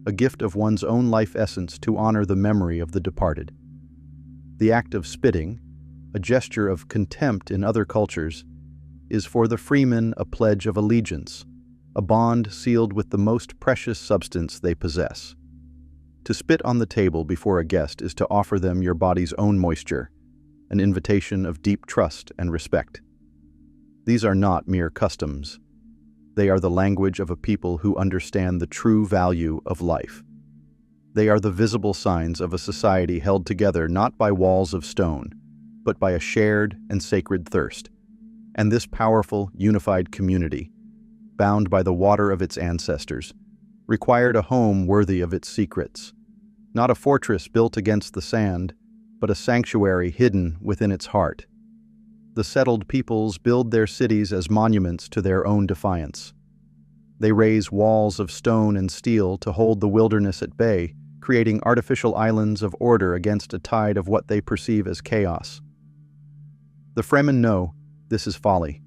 a gift of one's own life essence to honor the memory of the departed. The act of spitting, a gesture of contempt in other cultures, is for the Fremen a pledge of allegiance, a bond sealed with the most precious substance they possess. To spit on the table before a guest is to offer them your body's own moisture, an invitation of deep trust and respect. These are not mere customs. They are the language of a people who understand the true value of life. They are the visible signs of a society held together not by walls of stone, but by a shared and sacred thirst. And this powerful, unified community, bound by the water of its ancestors, required a home worthy of its secrets, not a fortress built against the sand, but a sanctuary hidden within its heart. The settled peoples build their cities as monuments to their own defiance. They raise walls of stone and steel to hold the wilderness at bay, creating artificial islands of order against a tide of what they perceive as chaos. The Fremen know this is folly.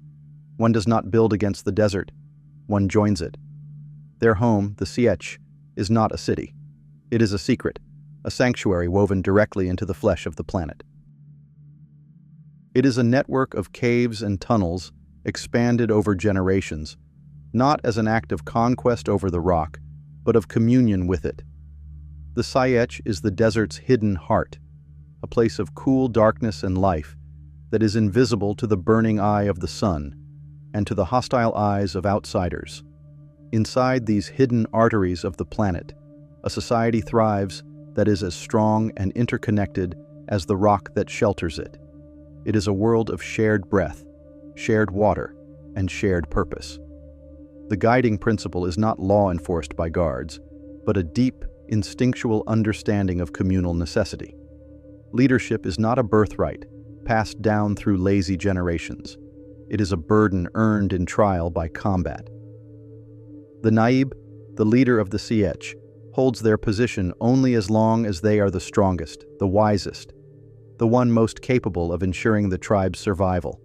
One does not build against the desert, one joins it. Their home, the Sietch, is not a city. It is a secret, a sanctuary woven directly into the flesh of the planet. It is a network of caves and tunnels expanded over generations, not as an act of conquest over the rock, but of communion with it. The Sietch is the desert's hidden heart, a place of cool darkness and life that is invisible to the burning eye of the sun and to the hostile eyes of outsiders. Inside these hidden arteries of the planet, a society thrives that is as strong and interconnected as the rock that shelters it. It is a world of shared breath, shared water, and shared purpose. The guiding principle is not law enforced by guards, but a deep, instinctual understanding of communal necessity. Leadership is not a birthright, passed down through lazy generations. It is a burden earned in trial by combat. The Naib, the leader of the Sietch, holds their position only as long as they are the strongest, the wisest, the one most capable of ensuring the tribe's survival.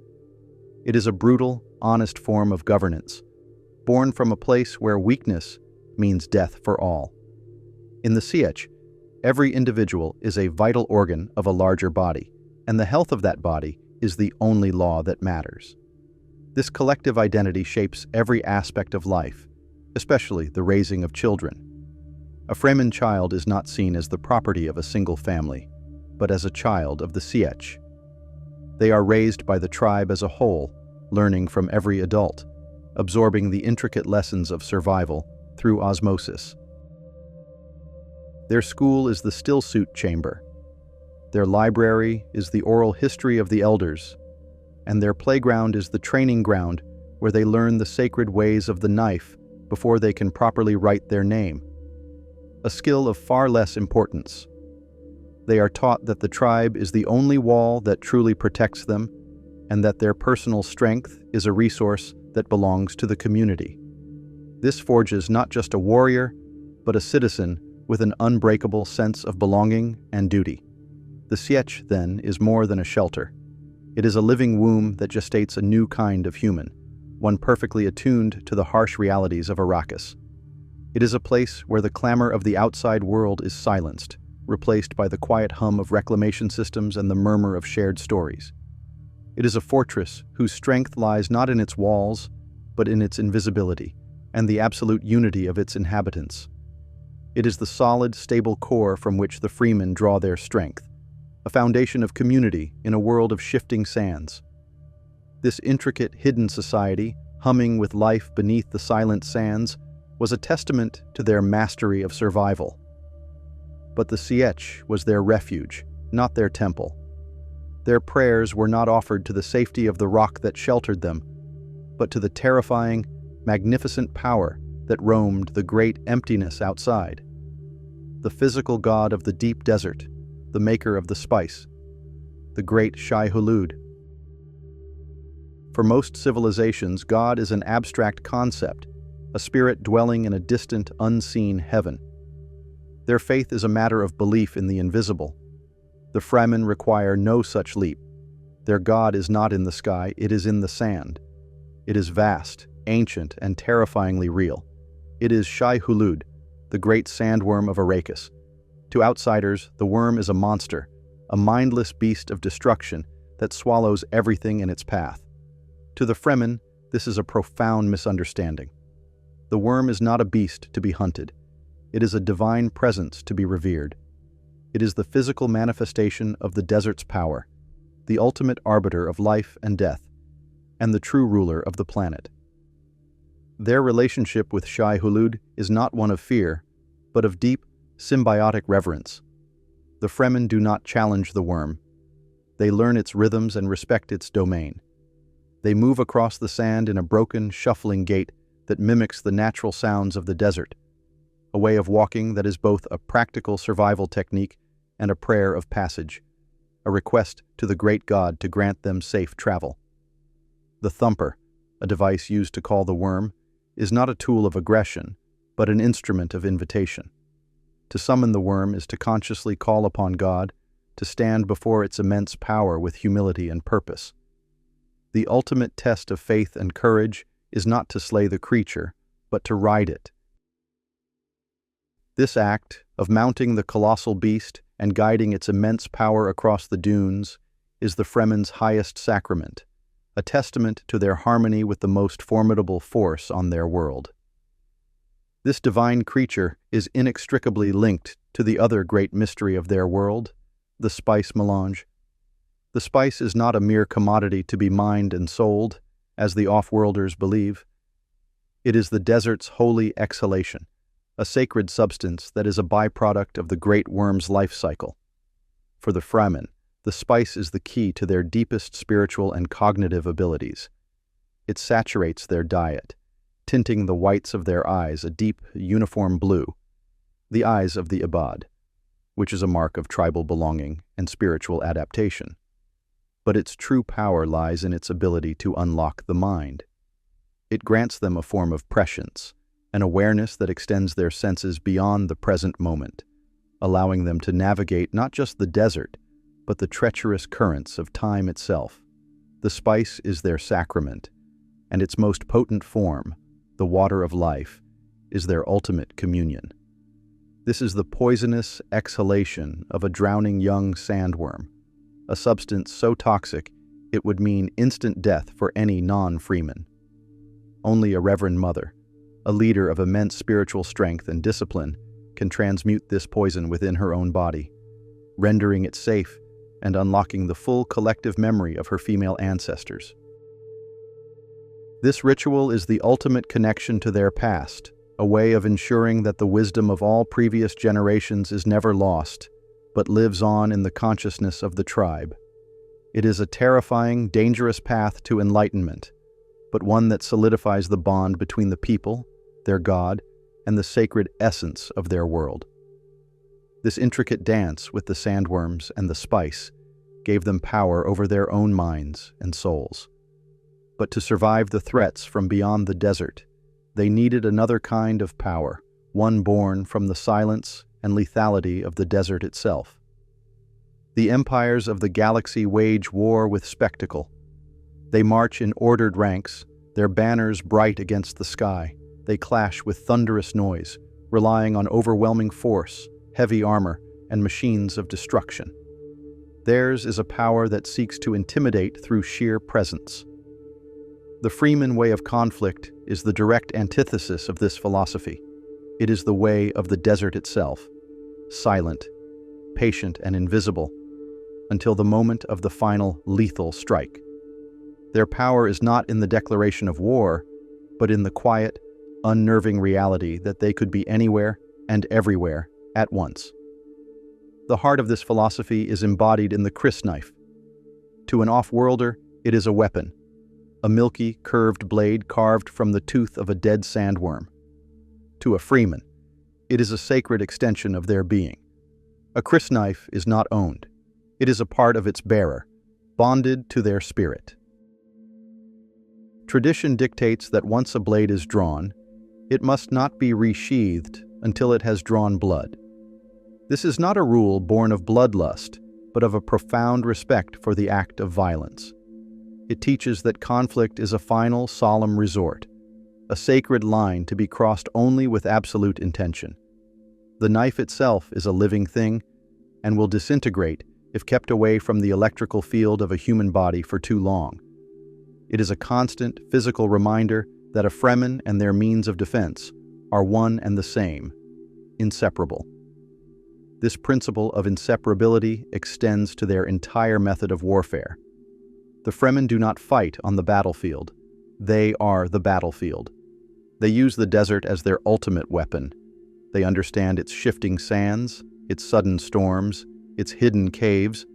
It is a brutal, honest form of governance, born from a place where weakness means death for all. In the Sietch, every individual is a vital organ of a larger body, and the health of that body is the only law that matters. This collective identity shapes every aspect of life, especially the raising of children. A Fremen child is not seen as the property of a single family, but as a child of the Sietch. They are raised by the tribe as a whole, learning from every adult, absorbing the intricate lessons of survival through osmosis. Their school is the stillsuit chamber. Their library is the oral history of the elders, and their playground is the training ground where they learn the sacred ways of the knife before they can properly write their name, a skill of far less importance. They are taught that the tribe is the only wall that truly protects them, and that their personal strength is a resource that belongs to the community. This forges not just a warrior, but a citizen with an unbreakable sense of belonging and duty. The Sietch, then, is more than a shelter. It is a living womb that gestates a new kind of human, one perfectly attuned to the harsh realities of Arrakis. It is a place where the clamor of the outside world is silenced, replaced by the quiet hum of reclamation systems and the murmur of shared stories. It is a fortress whose strength lies not in its walls, but in its invisibility and the absolute unity of its inhabitants. It is the solid, stable core from which the Fremen draw their strength, a foundation of community in a world of shifting sands. This intricate, hidden society, humming with life beneath the silent sands, was a testament to their mastery of survival. But the Sietch was their refuge, not their temple. Their prayers were not offered to the safety of the rock that sheltered them, but to the terrifying, magnificent power that roamed the great emptiness outside. The physical god of the deep desert, the maker of the spice, the great Shai-Hulud. For most civilizations, God is an abstract concept, a spirit dwelling in a distant, unseen heaven. Their faith is a matter of belief in the invisible. The Fremen require no such leap. Their God is not in the sky, it is in the sand. It is vast, ancient, and terrifyingly real. It is Shai-Hulud, the great sandworm of Arrakis. To outsiders, the worm is a monster, a mindless beast of destruction that swallows everything in its path. To the Fremen, this is a profound misunderstanding. The worm is not a beast to be hunted. It is a divine presence to be revered. It is the physical manifestation of the desert's power, the ultimate arbiter of life and death, and the true ruler of the planet. Their relationship with Shai-Hulud is not one of fear, but of deep, symbiotic reverence. The Fremen do not challenge the worm. They learn its rhythms and respect its domain. They move across the sand in a broken, shuffling gait that mimics the natural sounds of the desert, a way of walking that is both a practical survival technique and a prayer of passage, a request to the great God to grant them safe travel. The thumper, a device used to call the worm, is not a tool of aggression, but an instrument of invitation. To summon the worm is to consciously call upon God, to stand before its immense power with humility and purpose. The ultimate test of faith and courage is not to slay the creature, but to ride it. This act of mounting the colossal beast and guiding its immense power across the dunes is the Fremen's highest sacrament, a testament to their harmony with the most formidable force on their world. This divine creature is inextricably linked to the other great mystery of their world, the spice melange. The spice is not a mere commodity to be mined and sold, as the off-worlders believe. It is the desert's holy exhalation, a sacred substance that is a byproduct of the great worm's life cycle. For the Fremen, the spice is the key to their deepest spiritual and cognitive abilities. It saturates their diet, tinting the whites of their eyes a deep, uniform blue, the eyes of the Ibad, which is a mark of tribal belonging and spiritual adaptation. But its true power lies in its ability to unlock the mind. It grants them a form of prescience, an awareness that extends their senses beyond the present moment, allowing them to navigate not just the desert, but the treacherous currents of time itself. The spice is their sacrament, and its most potent form, the water of life, is their ultimate communion. This is the poisonous exhalation of a drowning young sandworm, a substance so toxic it would mean instant death for any non-Freeman. Only a Reverend Mother, a leader of immense spiritual strength and discipline, can transmute this poison within her own body, rendering it safe and unlocking the full collective memory of her female ancestors. This ritual is the ultimate connection to their past, a way of ensuring that the wisdom of all previous generations is never lost, but lives on in the consciousness of the tribe. It is a terrifying, dangerous path to enlightenment, but one that solidifies the bond between the people, their God, and the sacred essence of their world. This intricate dance with the sandworms and the spice gave them power over their own minds and souls. But to survive the threats from beyond the desert, they needed another kind of power, one born from the silence and lethality of the desert itself. The empires of the galaxy wage war with spectacle. They march in ordered ranks, their banners bright against the sky. They clash with thunderous noise, relying on overwhelming force, heavy armor, and machines of destruction. Theirs is a power that seeks to intimidate through sheer presence. The Freeman way of conflict is the direct antithesis of this philosophy. It is the way of the desert itself, silent, patient, and invisible, until the moment of the final lethal strike. Their power is not in the declaration of war, but in the quiet, unnerving reality that they could be anywhere and everywhere at once. The heart of this philosophy is embodied in the crysknife. To an off-worlder, it is a weapon, a milky, curved blade carved from the tooth of a dead sandworm. To a Freeman, it is a sacred extension of their being. A crysknife is not owned. It is a part of its bearer, bonded to their spirit. Tradition dictates that once a blade is drawn, it must not be resheathed until it has drawn blood. This is not a rule born of bloodlust, but of a profound respect for the act of violence. It teaches that conflict is a final, solemn resort, a sacred line to be crossed only with absolute intention. The knife itself is a living thing and will disintegrate if kept away from the electrical field of a human body for too long. It is a constant, physical reminder that a Fremen and their means of defense are one and the same, inseparable. This principle of inseparability extends to their entire method of warfare. The Fremen do not fight on the battlefield. They are the battlefield. They use the desert as their ultimate weapon. They understand its shifting sands, its sudden storms, its hidden caves.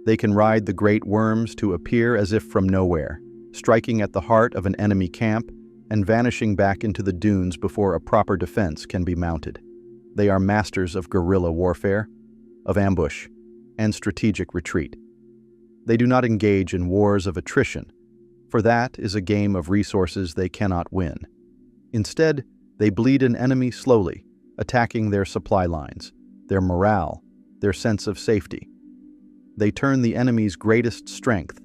They can ride the great worms to appear as if from nowhere, striking at the heart of an enemy camp and vanishing back into the dunes before a proper defense can be mounted. They are masters of guerrilla warfare, of ambush, and strategic retreat. They do not engage in wars of attrition, for that is a game of resources they cannot win. Instead, they bleed an enemy slowly, attacking their supply lines, their morale, their sense of safety. They turn the enemy's greatest strength,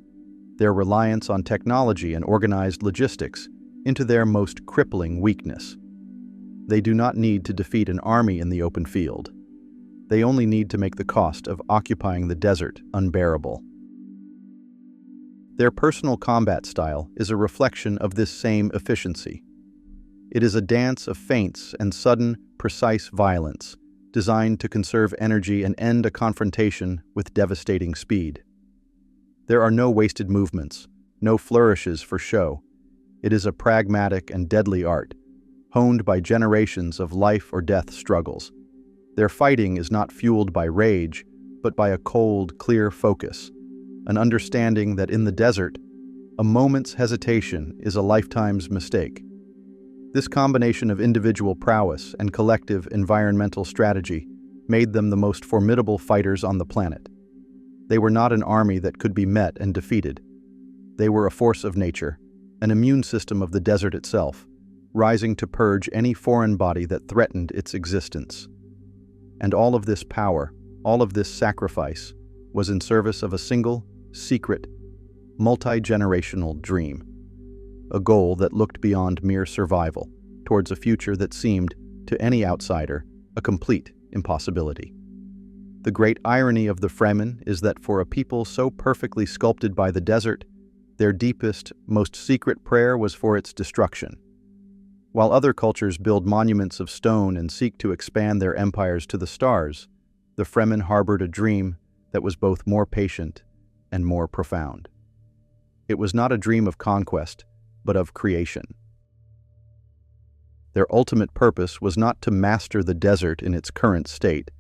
their reliance on technology and organized logistics, into their most crippling weakness. They do not need to defeat an army in the open field. They only need to make the cost of occupying the desert unbearable. Their personal combat style is a reflection of this same efficiency. It is a dance of feints and sudden, precise violence, designed to conserve energy and end a confrontation with devastating speed. There are no wasted movements, no flourishes for show. It is a pragmatic and deadly art, honed by generations of life-or-death struggles. Their fighting is not fueled by rage, but by a cold, clear focus, an understanding that in the desert, a moment's hesitation is a lifetime's mistake. This combination of individual prowess and collective environmental strategy made them the most formidable fighters on the planet. They were not an army that could be met and defeated. They were a force of nature, an immune system of the desert itself, rising to purge any foreign body that threatened its existence. And all of this power, all of this sacrifice, was in service of a single, secret, multi-generational dream. A goal that looked beyond mere survival, towards a future that seemed, to any outsider, a complete impossibility. The great irony of the Fremen is that for a people so perfectly sculpted by the desert, their deepest, most secret prayer was for its destruction. While other cultures build monuments of stone and seek to expand their empires to the stars, the Fremen harbored a dream that was both more patient and more profound. It was not a dream of conquest, but of creation. Their ultimate purpose was not to master the desert in its current state,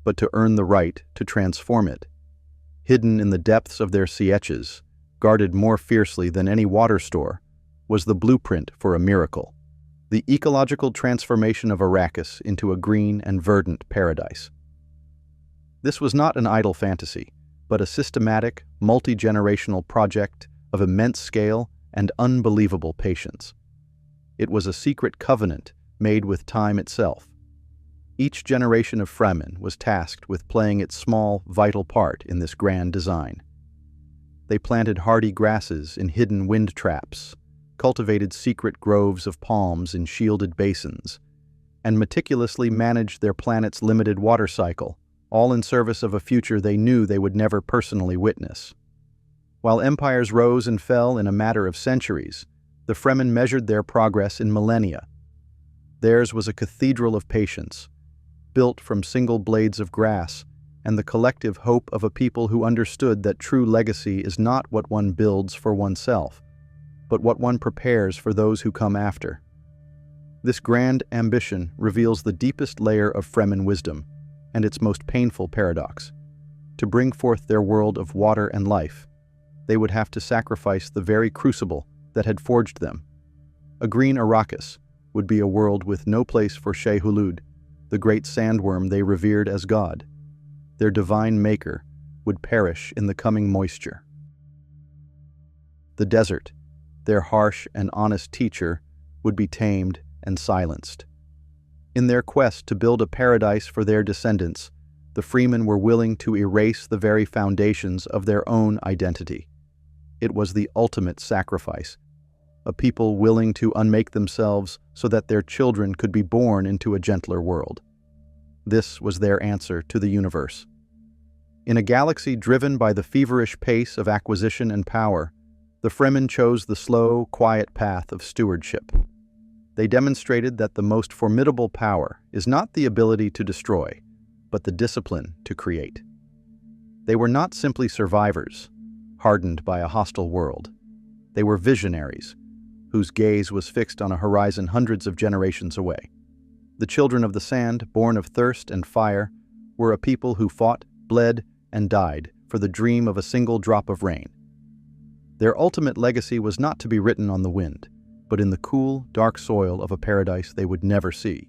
but to earn the right to transform it. Hidden in the depths of their sieches, guarded more fiercely than any water store, was the blueprint for a miracle: the ecological transformation of Arrakis into a green and verdant paradise. This was not an idle fantasy, but a systematic, multi-generational project of immense scale and unbelievable patience. It was a secret covenant made with time itself. Each generation of Fremen was tasked with playing its small, vital part in this grand design. They planted hardy grasses in hidden wind traps, cultivated secret groves of palms in shielded basins, and meticulously managed their planet's limited water cycle, all in service of a future they knew they would never personally witness. While empires rose and fell in a matter of centuries, the Fremen measured their progress in millennia. Theirs was a cathedral of patience, built from single blades of grass, and the collective hope of a people who understood that true legacy is not what one builds for oneself, but what one prepares for those who come after. This grand ambition reveals the deepest layer of Fremen wisdom, and its most painful paradox. To bring forth their world of water and life, they would have to sacrifice the very crucible that had forged them. A green Arrakis would be a world with no place for Shai-Hulud, the great sandworm they revered as God. Their divine maker would perish in the coming moisture. The desert, their harsh and honest teacher, would be tamed and silenced. In their quest to build a paradise for their descendants, the Fremen were willing to erase the very foundations of their own identity. It was the ultimate sacrifice, a people willing to unmake themselves so that their children could be born into a gentler world. This was their answer to the universe. In a galaxy driven by the feverish pace of acquisition and power, the Fremen chose the slow, quiet path of stewardship. They demonstrated that the most formidable power is not the ability to destroy, but the discipline to create. They were not simply survivors, hardened by a hostile world. They were visionaries, whose gaze was fixed on a horizon hundreds of generations away. The children of the sand, born of thirst and fire, were a people who fought, bled, and died for the dream of a single drop of rain. Their ultimate legacy was not to be written on the wind, but in the cool, dark soil of a paradise they would never see.